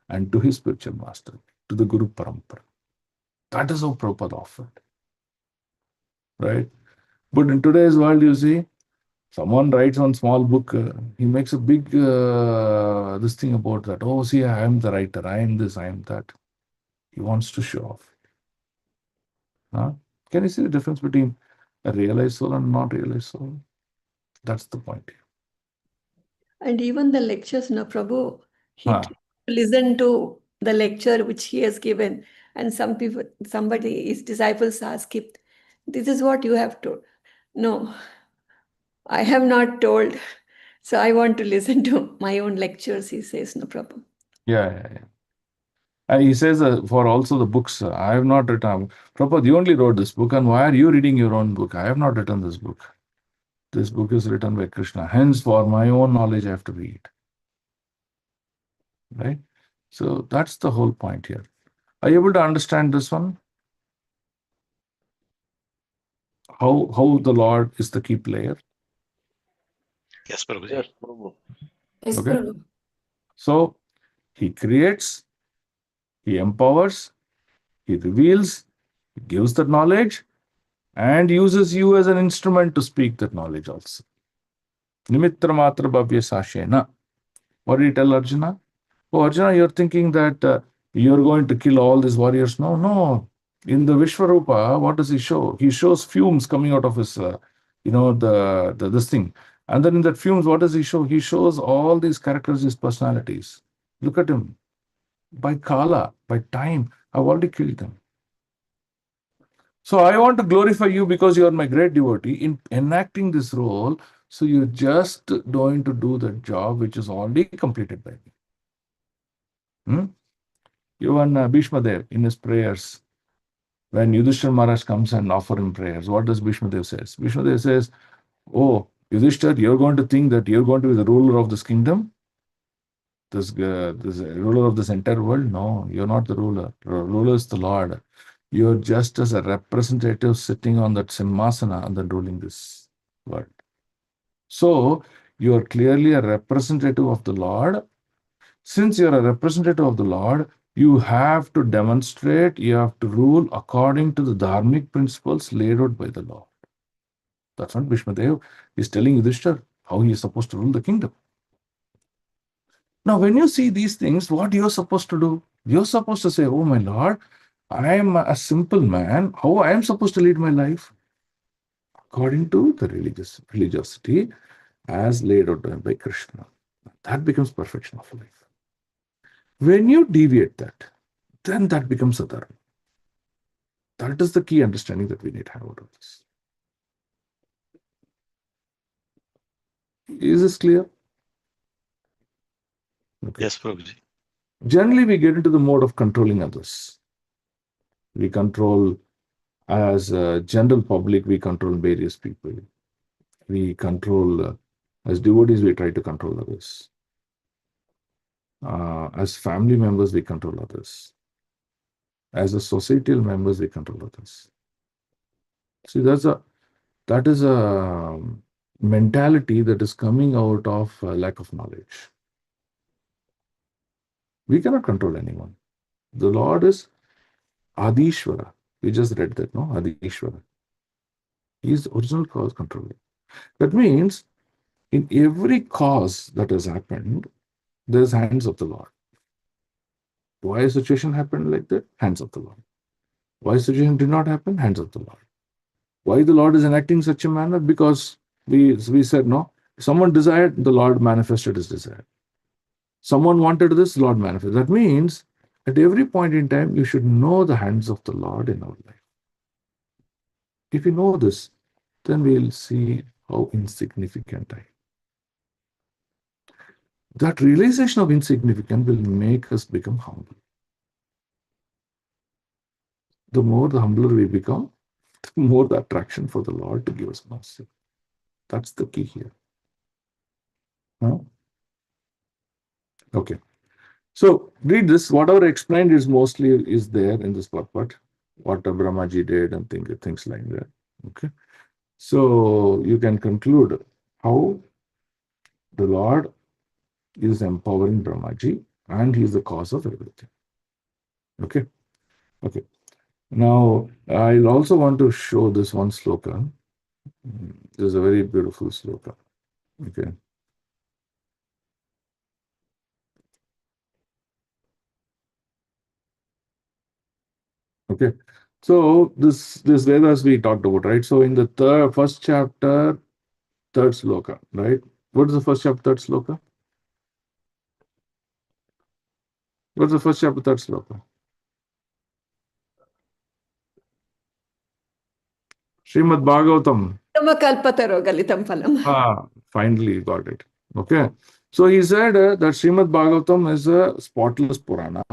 A: and to his spiritual master, to the Guru Parampara. That is how Prabhupada offered, right? But in today's world, you see, someone writes one small book, he makes a big this thing about that. Oh, see, I am the writer, I am this, I am that. He wants to show off. Huh? Can you see the difference between a realized soul and not realized soul? That's the point.
E: And even the lectures, no, Prabhu, he
A: Huh.
E: listen to the lecture which he has given, and his disciples ask him, "This is what you have told." No, I have not told. So I want to listen to my own lectures, he says, no, Prabhu.
A: Yeah. And he says for also the books, I have not written. Prabhupada, you only wrote this book, and why are you reading your own book? I have not written this book. This book is written by Krishna. Hence, for my own knowledge, I have to read. Right? So that's the whole point here. Are you able to understand this one? How the Lord is the key player?
H: Yes, Prabhuji.
C: Yes, Prabhu.
G: Yes,
A: Okay.
G: Prabhu.
A: So he creates, he empowers, he reveals, he gives that knowledge, and uses you as an instrument to speak that knowledge also. Nimitra matra bhavya sashena. What did he tell Arjuna? Oh, Arjuna, you're thinking that you're going to kill all these warriors. No. In the Vishwarupa, what does he show? He shows fumes coming out of his, this thing. And then in that fumes, what does he show? He shows all these characters, his personalities. Look at him. By Kala, by time, I've already killed them. So I want to glorify you because you are my great devotee in enacting this role. So you're just going to do the job which is already completed by me. Even Bhishma Dev in his prayers, when Yudhishthira Maharaj comes and offer him prayers, what does Bhishma Dev says? Bhishma Dev says, "Oh, Yudhishthira, you're going to think that you're going to be the ruler of this kingdom, this ruler of this entire world. No, you're not the ruler. The ruler is the Lord. You're just as a representative sitting on that simhasana and then ruling this world. So you're clearly a representative of the Lord. Since you're a representative of the Lord, you have to demonstrate, you have to rule according to the dharmic principles laid out by the Lord." That's what Bhishma Dev is telling Yudhishthira, how he is supposed to rule the kingdom. Now, when you see these things, what you're supposed to do? You're supposed to say, "Oh my Lord, I am a simple man. How I am supposed to lead my life?" According to the religiosity as laid out by Krishna. That becomes perfection of life. When you deviate that, then that becomes a dharma. That is the key understanding that we need to have out of this. Is this clear? Okay.
H: Yes, Prabhuji.
A: Generally, we get into the mode of controlling others. We control, as a general public, we control various people. We control, as devotees, we try to control others. As family members, we control others. As a societal members, we control others. See, that is a mentality that is coming out of lack of knowledge. We cannot control anyone. The Lord is Adishwara. We just read that, no? Adishwara. He is the original cause controller. That means in every cause that has happened, there's hands of the Lord. Why a situation happened like that? Hands of the Lord. Why a situation did not happen? Hands of the Lord. Why the Lord is enacting such a manner? Because we said, no, someone desired, the Lord manifested his desire. Someone wanted this, Lord manifested. That means at every point in time, you should know the hands of the Lord in our life. If you know this, then we'll see how insignificant I am. That realization of insignificance will make us become humble. The more the humbler we become, the more the attraction for the Lord to give us mercy. That's the key here. Huh? Okay. So read this. Whatever explained is mostly is there in this purport. What Brahmaji did and things like that. Okay. So you can conclude how the Lord is empowering Brahmaji and he is the cause of everything. Okay. Okay. Now, I'll also want to show this one sloka. This is a very beautiful sloka. Okay. Okay. So this Vedas we talked about, right? So in the first chapter, third sloka, right? What is the first chapter, third sloka? What's the first chapter, third sloka? Srimad Bhagavatam. Finally got it. Okay. So he said that Srimad Bhagavatam is a spotless Purana.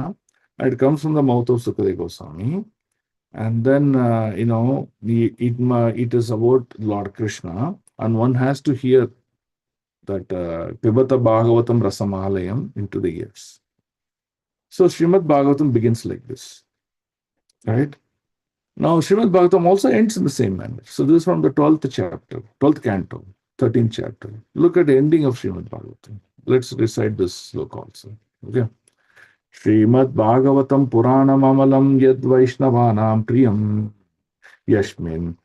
A: It comes from the mouth of Sukadeva Goswami. And then, it is about Lord Krishna. And one has to hear that Pibata Bhagavatam Rasamalayam into the ears. So Srimad Bhagavatam begins like this. Right? Now, Srimad Bhagavatam also ends in the same manner. So this is from the 12th chapter, 12th canto, 13th chapter. Look at the ending of Srimad Bhagavatam. Let's recite this sloka also. Okay. Srimad Bhagavatam Puranam Amalam Yad Vaishnavanam Priyam Yashmin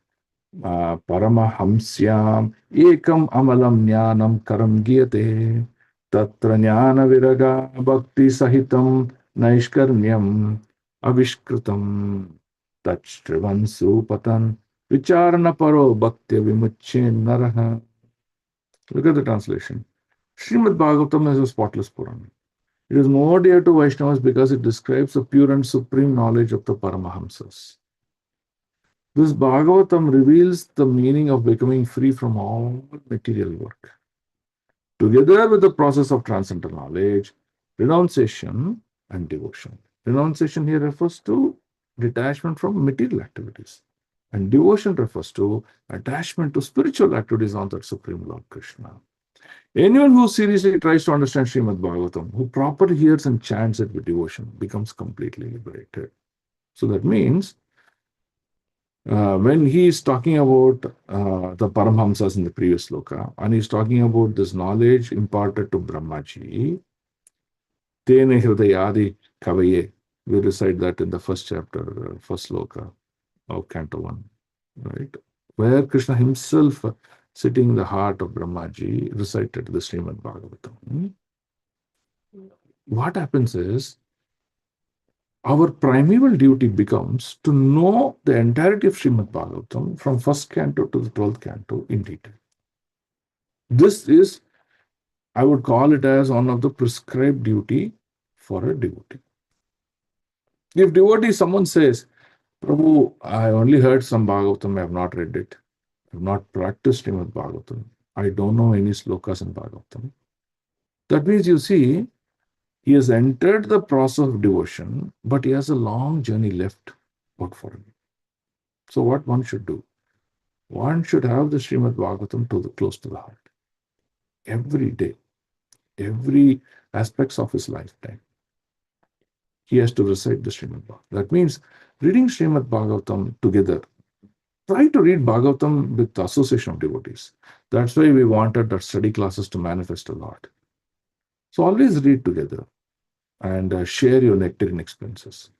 A: Paramahamsyam Ekam Amalam Jnanam Karam Giyate Tatra Jnana Viraga Bhakti Sahitam Naishkarmyam Avishkritam Tachtrivan Supatan Vicharana Paro Bhaktya Vimuche Naraha. Look at the translation. Srimad Bhagavatam is a spotless Purana. It is more dear to Vaishnavas because it describes the pure and supreme knowledge of the Paramahamsas. This Bhagavatam reveals the meaning of becoming free from all material work. Together with the process of transcendental knowledge, renunciation and devotion. Renunciation here refers to detachment from material activities. And devotion refers to attachment to spiritual activities on that Supreme Lord Krishna. Anyone who seriously tries to understand Srimad Bhagavatam, who properly hears and chants it with devotion, becomes completely liberated. So that means when he is talking about the Paramhamsas in the previous sloka, and he's talking about this knowledge imparted to Brahmaji, Tene Hridayadi Kavaye, we recite that in the first chapter, first sloka of Canto 1, right? Where Krishna himself, sitting in the heart of Brahmaji, recited the Srimad Bhagavatam. What happens is, our primeval duty becomes to know the entirety of Srimad Bhagavatam from first canto to the 12th canto in detail. This is, I would call it as one of the prescribed duty for a devotee. If devotee, someone says, Prabhu, I only heard some Bhagavatam, I have not read it. I have not practiced Srimad Bhagavatam. I don't know any slokas in Bhagavatam. That means, you see, he has entered the process of devotion, but he has a long journey left out for him. So what one should do? One should have the Srimad Bhagavatam close to the heart. Every day, every aspects of his lifetime, he has to recite the Srimad Bhagavatam. That means reading Srimad Bhagavatam together. Try to read Bhagavatam with the association of devotees. That's why we wanted our study classes to manifest a lot. So always read together and share your nectarine experiences,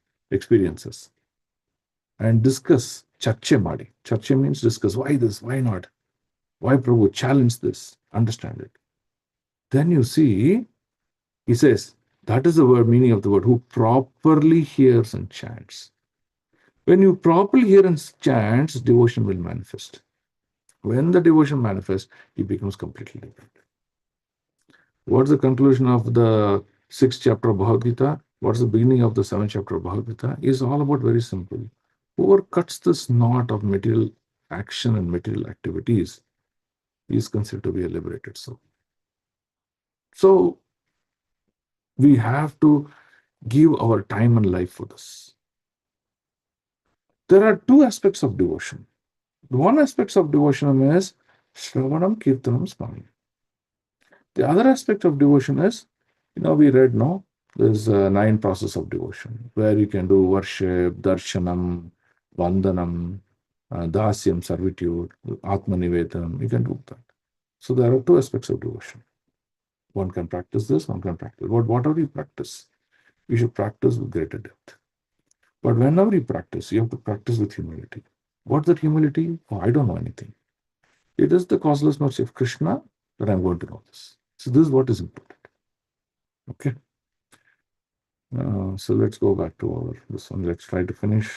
A: and discuss. Charche madi. Charche means discuss. Why this? Why not? Why Prabhu? Challenge this. Understand it. Then you see, he says, that is the word meaning of the word, who properly hears and chants. When you properly hear and chants, devotion will manifest. When the devotion manifests, it becomes completely different. What's the conclusion of the 6th chapter of Bhagavad Gita? What's the beginning of the 7th chapter of Bhagavad Gita? Is all about very simple. Whoever cuts this knot of material action and material activities is considered to be a liberated soul. So we have to give our time and life for this. There are two aspects of devotion. One aspect of devotion is Shravanam Kirtanam Smami. The other aspect of devotion is, we read, no? There's 9 process of devotion where you can do worship, darshanam, vandanam, dasyam, servitude, atmanivedam. You can do that. So there are 2 aspects of devotion. One can practice this, one can practice. But whatever you practice, you should practice with greater depth. But whenever you practice, you have to practice with humility. What's that humility? Oh, I don't know anything. It is the causeless mercy of Krishna that I'm going to know this. So this is what is important. Okay. So let's go back to this one. Let's try to finish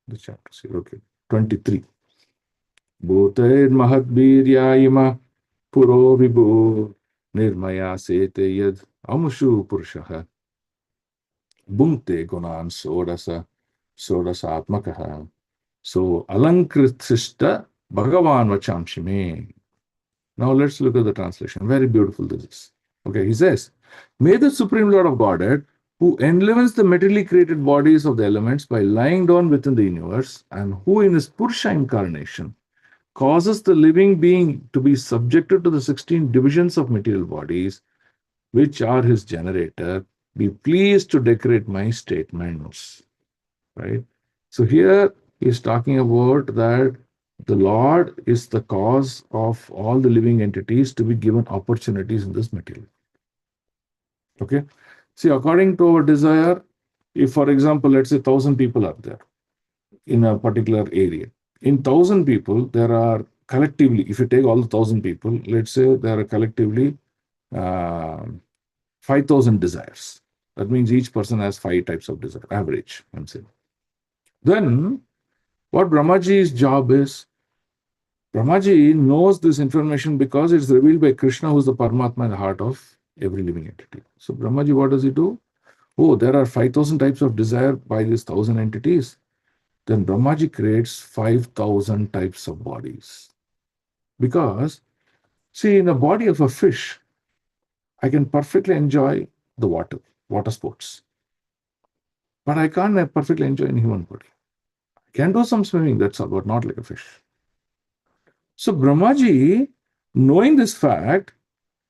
A: the chapters here. Okay. 23. Bhutair mahadbirya puro vibhu nirmaya sete yad amushu purushaha bhunkte gunan sodasatmakaha. So alankritishta bhagavan vachamshime. Now let's look at the translation. Very beautiful this is. Okay, he says, may the Supreme Lord of Godhead, who enlivens the materially created bodies of the elements by lying down within the universe, and who in his Purusha incarnation causes the living being to be subjected to the 16 divisions of material bodies, which are his generator, be pleased to decorate my statements. Right? So here he is talking about that the Lord is the cause of all the living entities to be given opportunities in this material. Okay. See, according to our desire, if, for example, let's say 1,000 people are there in a particular area. In 1,000 people, there are collectively, if you take all the 1,000 people, let's say there are collectively 5,000 desires. That means each person has 5 types of desire, average, I'm saying. Then, what Brahmaji's job is, Brahmaji knows this information because it's revealed by Krishna, who is the Paramatma in the heart of every living entity. So Brahmaji, what does he do? Oh, there are 5,000 types of desire by these 1,000 entities. Then Brahmaji creates 5,000 types of bodies. Because, see, in the body of a fish, I can perfectly enjoy the water sports. But I can't perfectly enjoy in human body. I can do some swimming, that's all, but not like a fish. So Brahmaji, knowing this fact,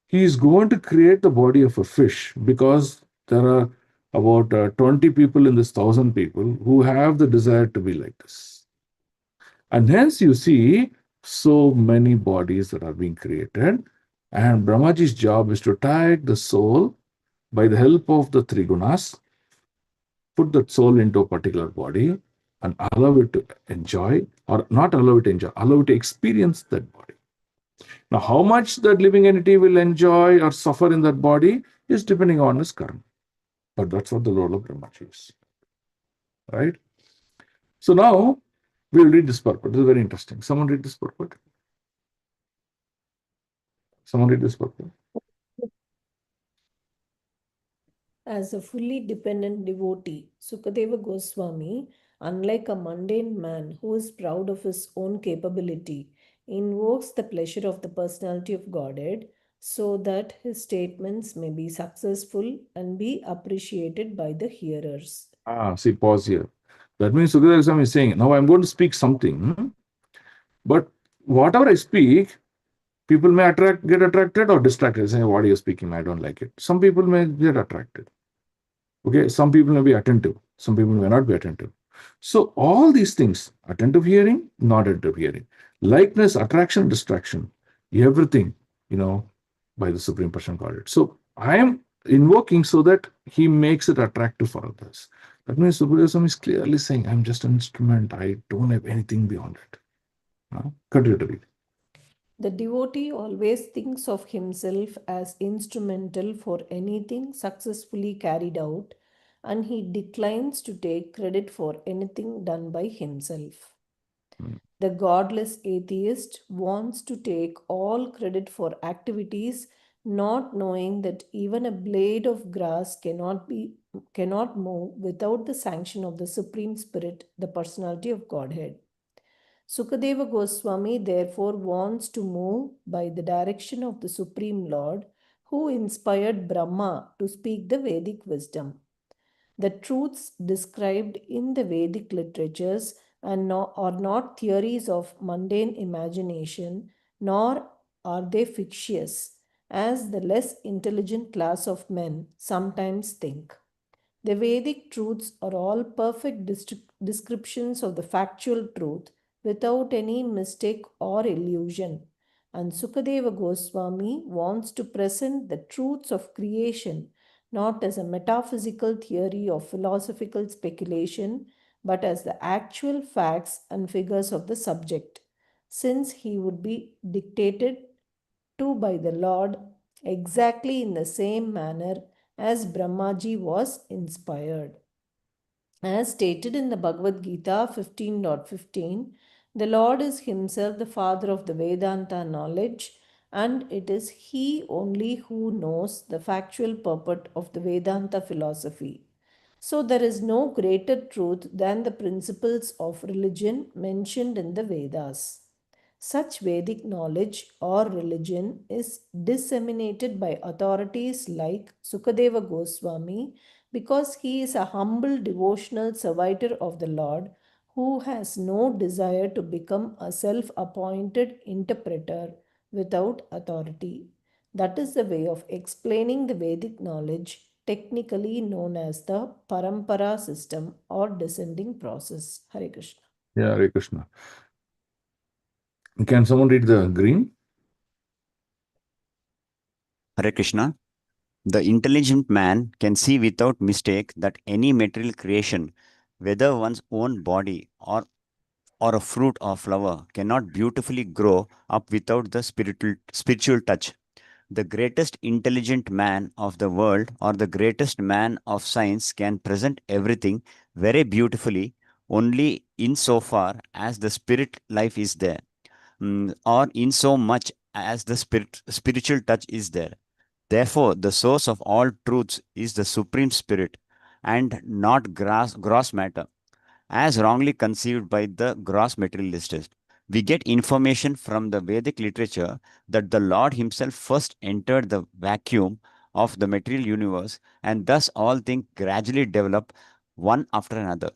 A: he is going to create the body of a fish because there are about 20 people in this 1,000 people who have the desire to be like this. And hence you see so many bodies that are being created. And Brahmaji's job is to take the soul by the help of the 3 gunas, put that soul into a particular body and allow it to enjoy, or not allow it to enjoy, allow it to experience that body. Now, how much that living entity will enjoy or suffer in that body is depending on his karma. But that's what the role of Brahmaji is. Right? So now we'll read this purport. This is very interesting. Someone read this purport. Someone read this purport.
K: As a fully dependent devotee, Sukadeva Goswami unlike a mundane man who is proud of his own capability, invokes the pleasure of the personality of Godhead so that his statements may be successful and be appreciated by the hearers.
A: See, pause here. That means Sukadeva Goswami is saying, now I'm going to speak something, but whatever I speak, people may get attracted or distracted. Say, what are you speaking? I don't like it. Some people may get attracted. Okay, some people may be attentive. Some people may not be attentive. So all these things, attentive hearing, not attentive hearing, likeness, attraction, distraction, everything, by the Supreme Person Godhead. So I am invoking so that he makes it attractive for others. That means Sukadeva is clearly saying, I'm just an instrument. I don't have anything beyond it. Continue to read.
K: The devotee always thinks of himself as instrumental for anything successfully carried out, and he declines to take credit for anything done by himself. The godless atheist wants to take all credit for activities, not knowing that even a blade of grass cannot move without the sanction of the Supreme Spirit, the personality of Godhead. Sukadeva Goswami therefore wants to move by the direction of the Supreme Lord, who inspired Brahma to speak the Vedic wisdom. The truths described in the Vedic literatures are not theories of mundane imagination, nor are they fictitious, as the less intelligent class of men sometimes think. The Vedic truths are all perfect descriptions of the factual truth without any mistake or illusion. And Sukadeva Goswami wants to present the truths of creation not as a metaphysical theory or philosophical speculation, but as the actual facts and figures of the subject, since he would be dictated to by the Lord exactly in the same manner as Brahmaji was inspired. As stated in the Bhagavad Gita 15.15, the Lord is Himself the Father of the Vedanta knowledge, and it is He only who knows the factual purport of the Vedanta philosophy. So, there is no greater truth than the principles of religion mentioned in the Vedas. Such Vedic knowledge or religion is disseminated by authorities like Sukadeva Goswami because he is a humble devotional servitor of the Lord who has no desire to become a self appointed interpreter without authority. That is the way of explaining the Vedic knowledge, technically known as the Parampara system or descending process. Hare Krishna.
A: Yeah, Hare Krishna. Can someone read the green?
F: Hare Krishna. The intelligent man can see without mistake that any material creation, whether one's own body or a fruit or flower, cannot beautifully grow up without the spiritual touch. The greatest intelligent man of the world or the greatest man of science can present everything very beautifully only insofar as the spirit life is there, or in so much as the spiritual touch is there. Therefore, the source of all truths is the Supreme Spirit and not gross matter, as wrongly conceived by the gross materialist. We get information from the Vedic literature that the Lord Himself first entered the vacuum of the material universe, and thus all things gradually develop one after another.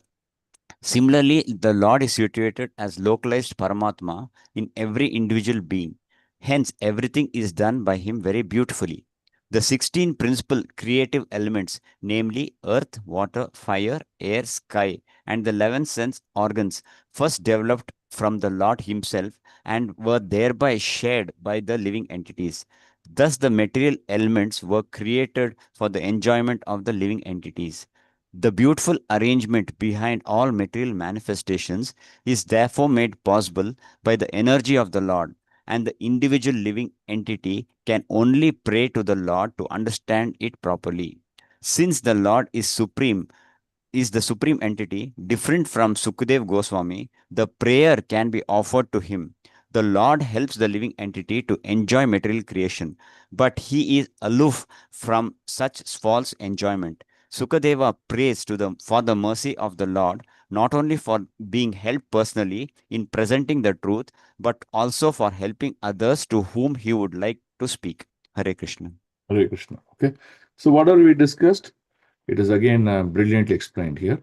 F: Similarly, the Lord is situated as localized Paramatma in every individual being. Hence, everything is done by Him very beautifully. The 16 principal creative elements, namely earth, water, fire, air, sky, and the 11 sense organs, first developed from the Lord Himself and were thereby shared by the living entities. Thus, the material elements were created for the enjoyment of the living entities. The beautiful arrangement behind all material manifestations is therefore made possible by the energy of the Lord, and the individual living entity can only pray to the Lord to understand it properly. Since the Lord is the supreme entity, different from Sukadev Goswami, the prayer can be offered to him. The Lord helps the living entity to enjoy material creation, but he is aloof from such false enjoyment. Sukadeva prays for the mercy of the Lord not only for being helped personally in presenting the truth, but also for helping others to whom he would like to speak. Hare Krishna.
A: Hare Krishna. Okay. So whatever we discussed, it is again brilliantly explained here.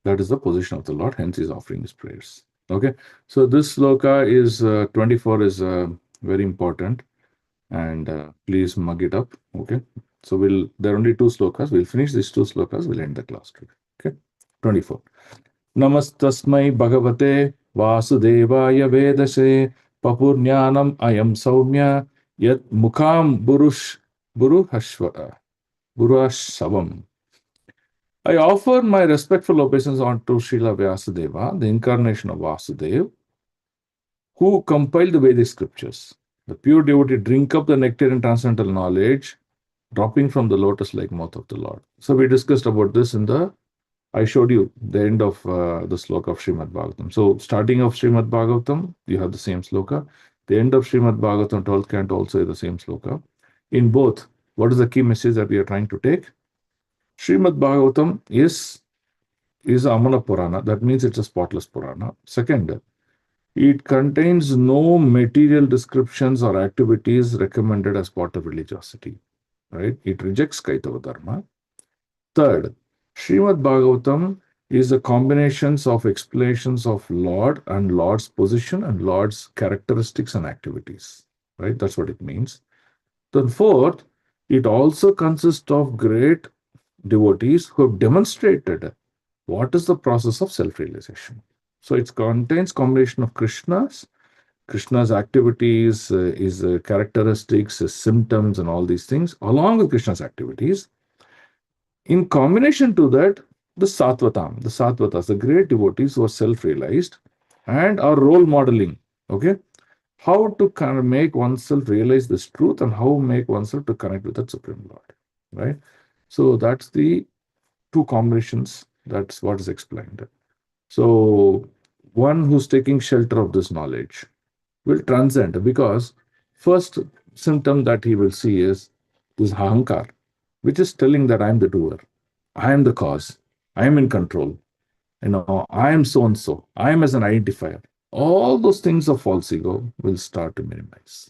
A: That is the position of the Lord, hence he's offering his prayers. Okay. So this sloka is 24 is very important, and please mug it up. Okay. So there are only two slokas. We'll finish these two slokas. We'll end the class today. Okay. 24. Namastasmai Bhagavate Vasudevaya Vedase Papurnyanam Ayam Saumya Yat Mukham Buruhashva Buruhashavam. I offer my respectful obeisance unto Srila Vyasadeva, the incarnation of Vasudeva, who compiled the Vedic scriptures. The pure devotee drink up the nectar and transcendental knowledge, dropping from the lotus-like mouth of the Lord. So we discussed about this I showed you the end of the sloka of Srimad Bhagavatam. So starting of Srimad Bhagavatam, you have the same sloka. The end of Srimad Bhagavatam, 12th canto, also is the same sloka. In both, what is the key message that we are trying to take? Srimad Bhagavatam is Amana Purana. That means it's a spotless Purana. Second, it contains no material descriptions or activities recommended as part of religiosity. Right? It rejects Kaitava Dharma. Third, Srimad Bhagavatam is a combinations of explanations of Lord and Lord's position and Lord's characteristics and activities. Right? That's what it means. Then fourth, it also consists of great devotees who have demonstrated what is the process of self-realization. So it contains combination of Krishna's activities, his characteristics, his symptoms, and all these things, along with Krishna's activities. In combination to that, the Sattvatas, the great devotees who are self-realized and are role modeling. Okay, how to kind of make oneself realize this truth and how make oneself to connect with that Supreme Lord. Right. So that's the two combinations. That's what is explained. So one who's taking shelter of this knowledge will transcend, because first symptom that he will see is this ahankar, which is telling that I am the doer, I am the cause, I am in control, I am so and so, I am as an identifier. All those things of false ego will start to minimize.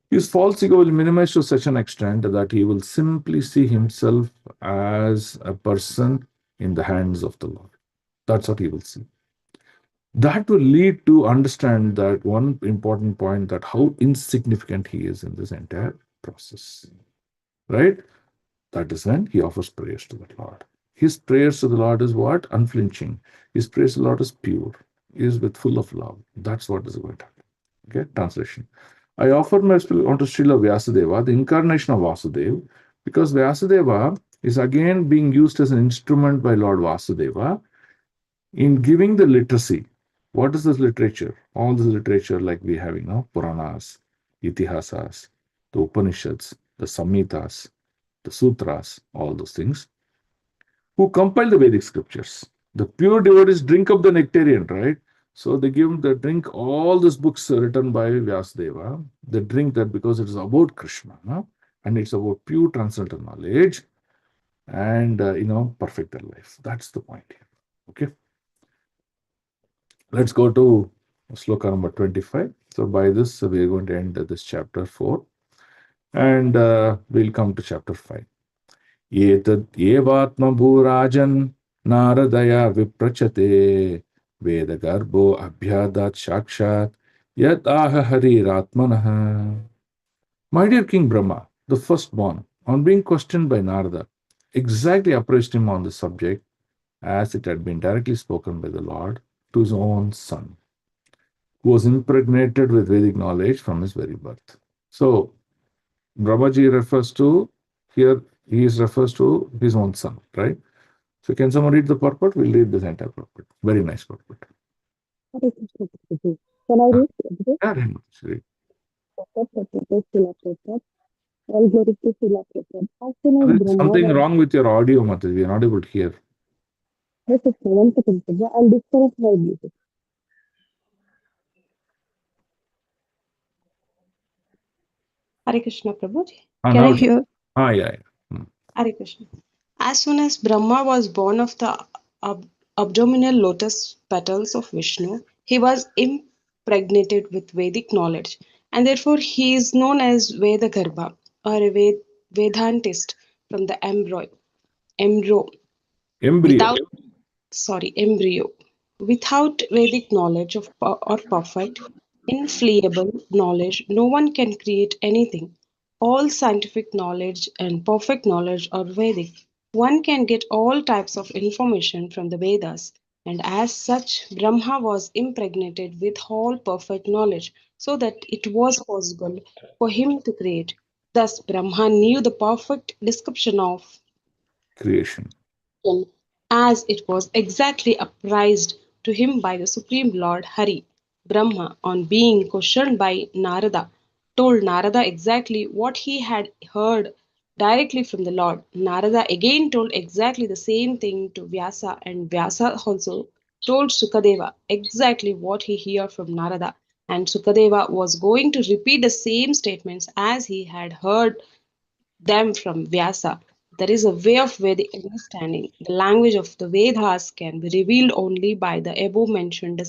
A: His false ego will minimize to such an extent that he will simply see himself as a person in the hands of the Lord. That's what he will see. That will lead to understand that one important point, that how insignificant he is in this entire process. Right? That is when he offers prayers to the Lord. His prayers to the Lord is what? Unflinching. His prayers to the Lord is pure. He is with full of love. That's what is going to happen. Okay, translation. I offer my spirit unto Srila Vyasadeva, the incarnation of Vasudeva, because Vyasadeva is again being used as an instrument by Lord Vasudeva in giving the literacy. What is this literature? All this literature like we have, Puranas, Itihasas, the Upanishads, the Samhitas, the Sutras, all those things, who compile the Vedic scriptures. The pure devotees drink up the nectarian, right? So they drink all these books written by Vyasadeva. They drink that because it is about Krishna, and it's about pure transcendental knowledge and, perfect their life. That's the point here. Okay. Let's go to sloka number 25. So by this, we are going to end this chapter 4, and we'll come to chapter 5. Etad evatma bhurajan naradaya viprachate veda garbo abhyadat shakshat yat aha hariratmanaha. My dear King Brahma, the firstborn, on being questioned by Narada, exactly appraised him on the subject as it had been directly spoken by the Lord to his own son, who was impregnated with Vedic knowledge from his very birth. So, Brahmaji refers to, here he refers to his own son, right? So, can someone read the purport? We'll read this entire purport. Very nice purport.
M: Can I read?
A: Yeah, read.
M: All glory to Srila Prabhupada. As soon as
A: There's
M: Brahma
A: something
M: was...
A: wrong with your audio, Mataji. We are not able to hear.
M: Yes, it's 1 second, Prabhu. I'll disconnect my Bluetooth. Hare Krishna, Prabhu. Can
A: Now,
M: I hear?
A: yeah.
M: Hare Krishna. As soon as Brahma was born of the
N: abdominal lotus petals of Vishnu, he was impregnated with Vedic knowledge, and therefore he is known as Vedagarbha or a Vedantist from the embryo.
A: Embryo.
N: Without embryo. Without Vedic knowledge or perfect, infallible knowledge, no one can create anything. All scientific knowledge and perfect knowledge are Vedic. One can get all types of information from the Vedas, and as such, Brahma was impregnated with all perfect knowledge, so that it was possible for him to create. Thus, Brahma knew the perfect description of
A: Creation.
N: as it was exactly apprised to him by the Supreme Lord Hari. Brahma, on being questioned by Narada, told Narada exactly what he had heard directly from the Lord. Narada again told exactly the same thing to Vyasa, and Vyasa also told Sukadeva exactly what he heard from Narada. And Sukadeva was going to repeat the same statements as he had heard them from Vyasa. There is a way of Vedic understanding. The language of the Vedas can be revealed only by the above mentioned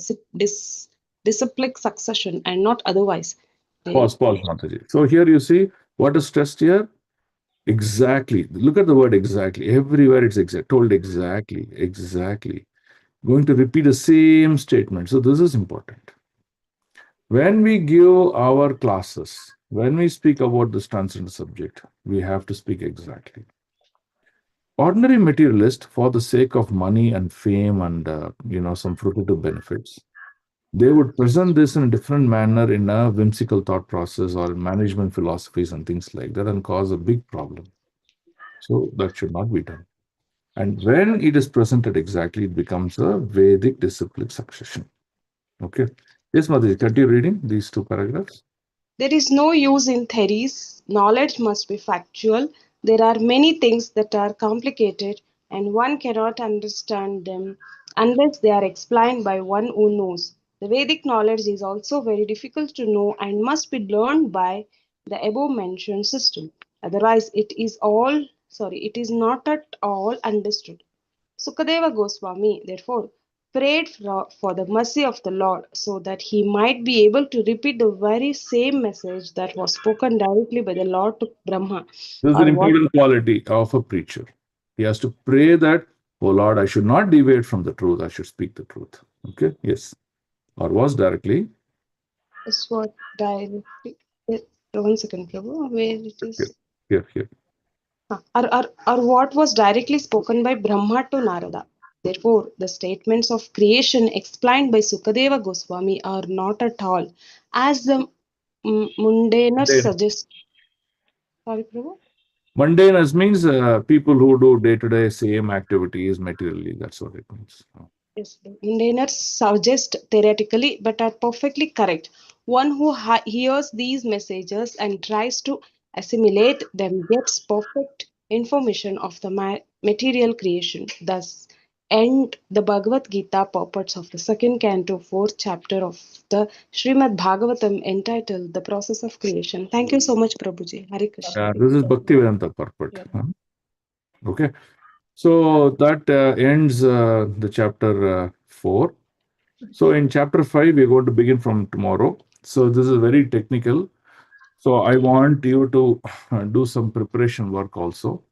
N: disciplic succession and not otherwise.
A: Pause, Mataji. So here you see what is stressed here? Exactly. Look at the word exactly. Everywhere it's told exactly, exactly. Going to repeat the same statement. So this is important. When we give our classes, when we speak about this transcendental subject, we have to speak exactly. Ordinary materialist, for the sake of money and fame and some fruitive benefits, they would present this in a different manner in a whimsical thought process or management philosophies and things like that and cause a big problem. So that should not be done. And when it is presented exactly, it becomes a Vedic disciplic succession. Okay. Yes, Madhuri, continue reading these two paragraphs.
N: There is no use in theories. Knowledge must be factual. There are many things that are complicated, and one cannot understand them unless they are explained by one who knows. The Vedic knowledge is also very difficult to know and must be learned by the above mentioned system. Otherwise, it is not at all understood. Sukadeva Goswami, therefore, prayed for the mercy of the Lord so that he might be able to repeat the very same message that was spoken directly by the Lord to Brahma.
A: This is an
N: Or what
A: important quality of a preacher. He has to pray that, oh Lord, I should not deviate from the truth. I should speak the truth. Okay. Yes. Or was directly.
N: is what directly. 1 second, Prabhu, where it is.
A: Here.
N: Or what was directly spoken by Brahma to Narada. Therefore, the statements of creation explained by Sukadeva Goswami are not at all as the mundaners suggest. Sorry, Prabhu.
A: Mundanous means people who do day-to-day same activities materially. That's what it means.
N: Yes, the mundaners suggest theoretically, but are perfectly correct. One who hears these messages and tries to assimilate them gets perfect information of the material creation. Thus, end the Bhagavad Gita purports of the second canto, fourth chapter of the Srimad Bhagavatam entitled The Process of Creation. Thank you so much, Prabhuji. Hare Krishna.
A: This is Bhaktivedanta purport. Okay. So that ends the chapter 4. So in chapter 5, we're going to begin from tomorrow. So this is very technical. So I want you to do some preparation work also.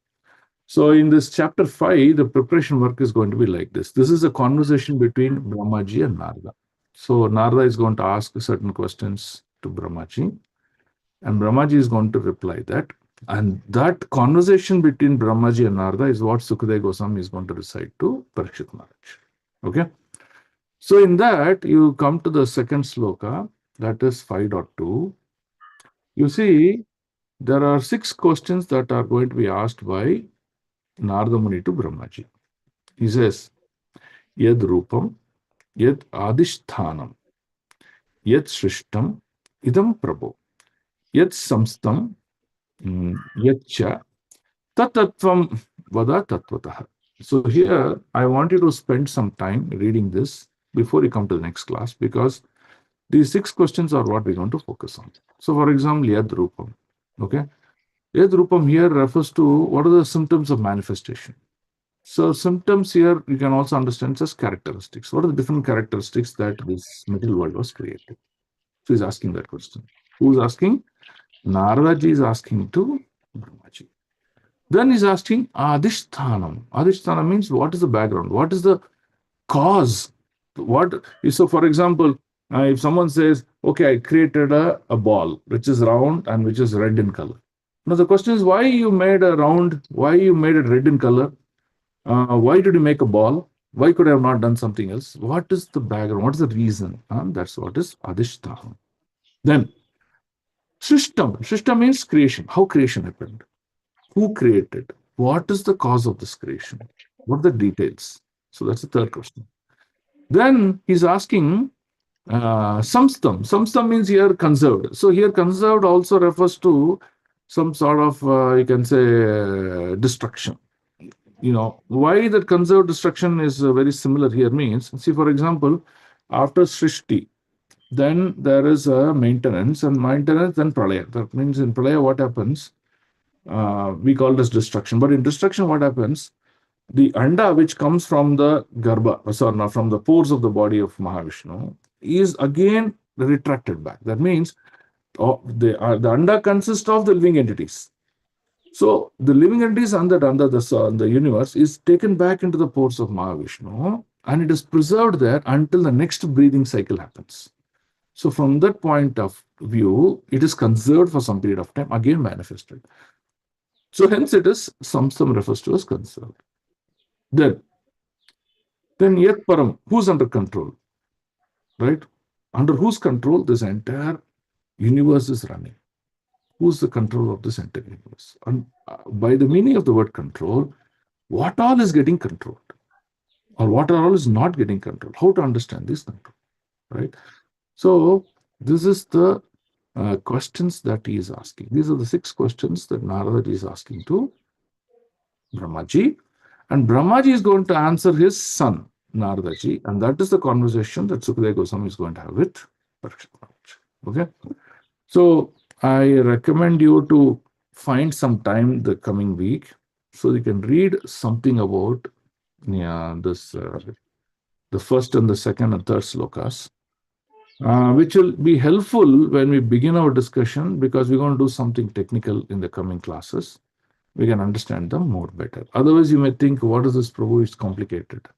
A: So in this chapter 5, the preparation work is going to be like this. This is a conversation between Brahmaji and Narada. So Narada is going to ask certain questions to Brahmaji, and Brahmaji is going to reply that. And that conversation between Brahmaji and Narada is what Sukadeva Goswami is going to recite to Parikshit Maharaj. Okay. So in that, you come to the second sloka, that is 5.2. You see, there are 6 questions that are going to be asked by Narada Muni to Brahmaji. He says, Yad Rupam, Yad Adishthanam, Yad Shrishtam, Idam Prabhu, Yad Samstam, Yad Cha, Tatatvam Vada Tatvatah. So here, I want you to spend some time reading this before you come to the next class, because these 6 questions are what we're going to focus on. So for example, Yad Rupam. Okay. Yad Rupam here refers to what are the symptoms of manifestation. So symptoms here you can also understand as characteristics. What are the different characteristics that this material world was created? So he's asking that question. Who's asking? Naradaji is asking to Brahmaji. Then he's asking Adhishthanam. Adhishthanam means what is the background? What is the cause? What? So, for example, if someone says, "Okay, I created a ball which is round and which is red in color." Now the question is, why you made a round? Why you made it red in color? Why did you make a ball? Why could I have not done something else? What is the background? What is the reason? That's what is Adhishthanam. Then System. System means creation. How creation happened? Who created? What is the cause of this creation? What are the details? So that's the third question. Then he's asking samstam. Samstam means here conserved. So here conserved also refers to some sort of, you can say, destruction. Why that conserved destruction is very similar here means, see, for example, after Srishti, then there is a maintenance, then pralaya. That means in pralaya, what happens? We call this destruction. But in destruction, what happens? The anda, which comes from the garbha, from the pores of the body of Mahavishnu, is again retracted back. That means the anda consists of the living entities. So the living entities under the universe is taken back into the pores of Mahavishnu, and it is preserved there until the next breathing cycle happens. So from that point of view, it is conserved for some period of time, again manifested. So hence it is samsam refers to as conserved. Then yet param, who's under control? Right? Under whose control this entire universe is running? Who's the control of this entire universe? And by the meaning of the word control, what all is getting controlled? Or what all is not getting controlled? How to understand this control? Right? So this is the questions that he is asking. These are the 6 questions that Narada is asking to Brahmaji. And Brahmaji is going to answer his son, Naradaji. And that is the conversation that Sukadeva Goswami is going to have with Parikshit Maharaj. Okay? So I recommend you to find some time the coming week so you can read something about this, the first and the second and third slokas. Which will be helpful when we begin our discussion, because we're going to do something technical in the coming classes. We can understand them more better. Otherwise, you may think, what is this, Prabhu? It's complicated.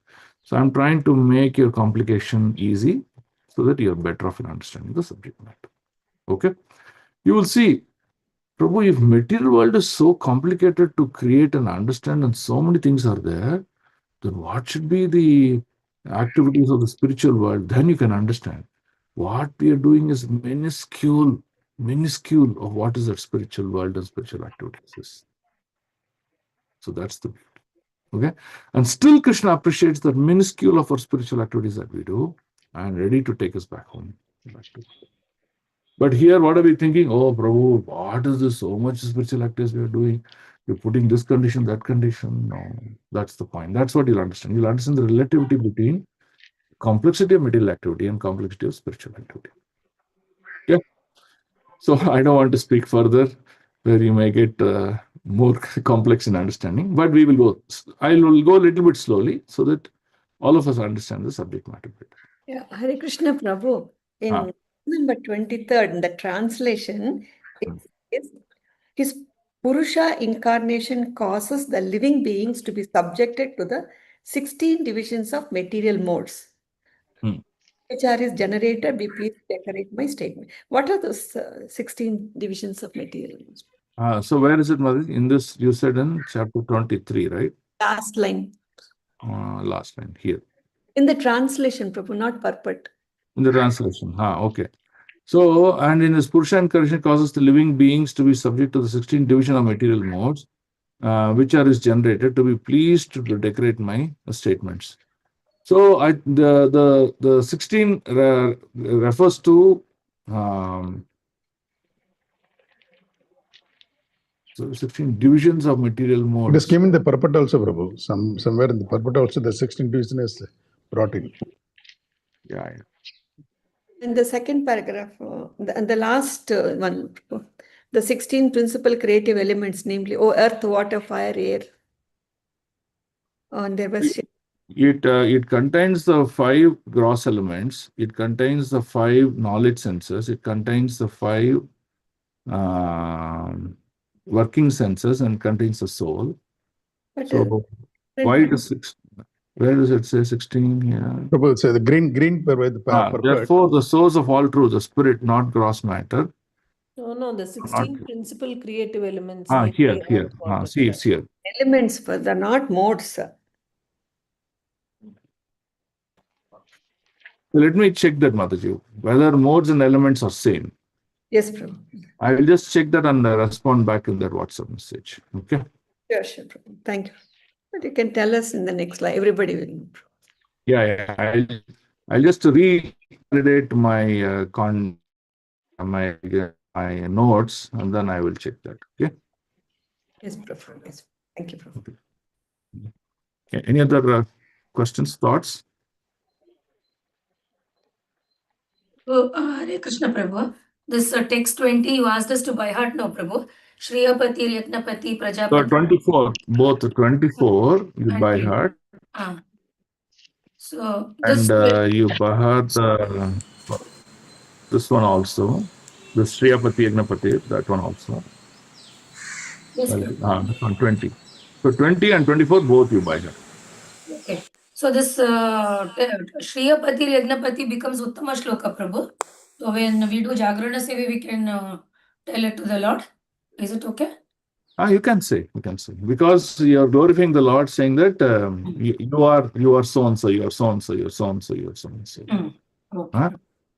A: So I'm trying to make your complication easy so that you're better off in understanding the subject matter. Okay? You will see, Prabhu, if material world is so complicated to create and understand and so many things are there, then what should be the activities of the spiritual world? Then you can understand. What we are doing is minuscule of what is that spiritual world and spiritual activities is. So that's the beauty. Okay. And still Krishna appreciates the minuscule of our spiritual activities that we do and ready to take us back home. But here, what are we thinking? Oh, Prabhu, what is this? So much spiritual activities we are doing. You're putting this condition, that condition. No, that's the point. That's what you'll understand. You'll understand the relativity between complexity of material activity and complexity of spiritual activity. Yeah. So I don't want to speak further where you may get more complex in understanding, but we will go. I will go a little bit slowly so that all of us understand the subject matter better.
E: Yeah, Hare Krishna Prabhu. In number 23rd, in the translation, it says, his Purusha incarnation causes the living beings to be subjected to the 16 divisions of material modes. Which are his generator? Be please decorate my statement. What are those 16 divisions of material modes?
A: So where is it, Madhu? In this, you said in chapter 23, right?
E: Last line.
A: Last line here.
E: In the translation, Prabhu, not purport.
A: In the translation. Okay. So, and in his Purusha incarnation causes the living beings to be subject to the 16 division of material modes, which are his generated, to be pleased to decorate my statements. So the 16 refers to so 16 divisions of material modes.
O: It is came in the purport also, Prabhu. Somewhere in the purport also the 16 division is brought in.
A: Yeah.
E: In the second paragraph, the last one, the 16 principal creative elements, namely, earth, water, fire, air. And there was
A: It contains the 5 gross elements. It contains the 5 knowledge senses. It contains the 5 working senses and contains the soul.
E: but,
A: So why does where does it say 16 here?
O: Prabhu, so the green purport.
A: Therefore, the source of all truth, the spirit, not gross matter.
K: No, the 16 principal creative elements.
A: Here. See, it's here.
E: elements, but they're not modes.
A: So let me check that, Mataji, whether modes and elements are same.
E: Yes, Prabhu.
A: I will just check that and respond back in that WhatsApp message. Okay.
E: Sure, Prabhu. Thank you. But you can tell us in the next slide. Everybody will know.
A: Yeah. I'll just revalidate my my notes and then I will check that. Okay.
E: Yes, Prabhu. Yes. Thank you, Prabhu.
A: Okay. Any other questions, thoughts?
G: Hare Krishna Prabhu. This text 20, you asked us to by heart now, Prabhu. Shriyapati, Yajnapati,
A: So
G: Prajapati.
A: 24, both 24 you
G: And
A: by
G: 20.
A: heart.
G: So
A: And
G: this
A: you by heart this one also. The Shriyapati, Yajnapati, that one also.
G: yes,
A: This one 20. So 20 and 24 both you by heart.
G: okay. So this Shriyapati, Yajnapati becomes Uttama Shloka, Prabhu. So when we do Jagrana Sevi, we can tell it to the Lord. Is it okay?
A: You can say, because you are glorifying the Lord, saying that you are so and so, you are so and so, you are so and so, you are so and so.
G: Okay.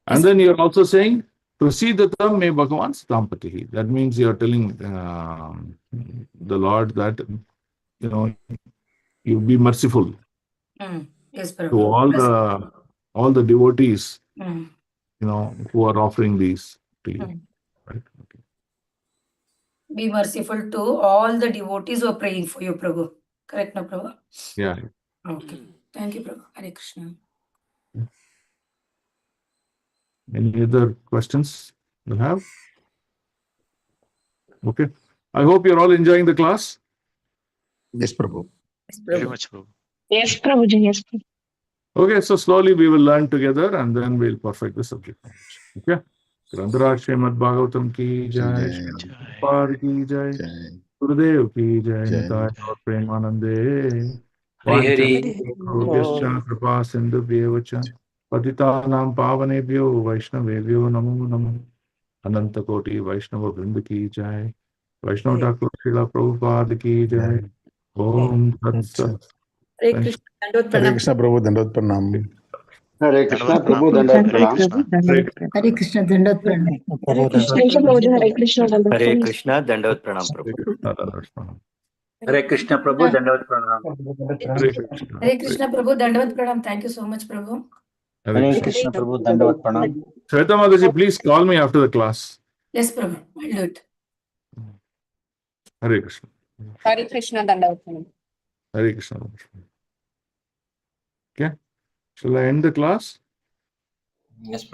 A: And then you are also saying, Prasidatam me Bhagavan Stampatihi. That means you are telling the Lord that you be merciful
G: Yes,
A: to
G: Prabhu.
A: all the devotees, who are offering these to you. Right? Okay.
G: Be merciful to all the devotees who are praying for you, Prabhu. Correct, no, Prabhu?
A: Yeah.
G: Okay. Thank you, Prabhu. Hare Krishna.
A: Any other questions you have? Okay. I hope you're all enjoying the class.
O: Yes, Prabhu.
H: Very much, Prabhu.
M: Yes, Prabhuji. Yes, Prabhu.
A: Okay, so slowly we will learn together and then we'll perfect the subject knowledge. Okay. Grandhara Srimad Bhagavatam ki jai, Srimad Prabhupada ki jai, Gurudev ki jai, Nitai Gaur Premanande,
J: Hari
A: Vancha Kripa Sindhu Bhyevacha, Patitanam Pavanebhyo Vaishnavebhyo Namo Namo, Ananta Koti Vaishnava Vrinda ki jai, Vaishnava Thakur Srila Prabhupada ki jai, Om Tat Sat.
E: Hare Krishna.
O: Hare Krishna, Prabhu. Dandot Pranam.
C: Hare Krishna,
H: Dandavat
C: Prabhu,
H: Pranam.
C: Dandavat
H: Hare
C: Pranam.
H: Krishna.
D: Hare Krishna, Dandavat Pranam.
M: Hare Krishna, Prabhuji. Hare Krishna, Dandavat
J: Hare
M: Pranam.
J: Krishna, Dandavat Pranam,
A: Hare
J: Prabhu.
A: Krishna, Dandavat Pranam.
J: Hare Krishna, Prabhu, Dandavat Pranam.
A: Hare Krishna.
G: Hare Krishna, Prabhu. Dandavat Pranam. Thank you so much, Prabhu.
A: Hare
C: Hare
A: Krishna.
C: Krishna, Prabhu, Dandavat Pranam.
A: Shweta Mataji, please call me after the class.
G: Yes, Prabhu. I'll do it.
A: Hare Krishna.
M: Hare Krishna, Dandavat Pranam.
A: Hare Krishna. Okay. Shall I end the class?
J: Yes,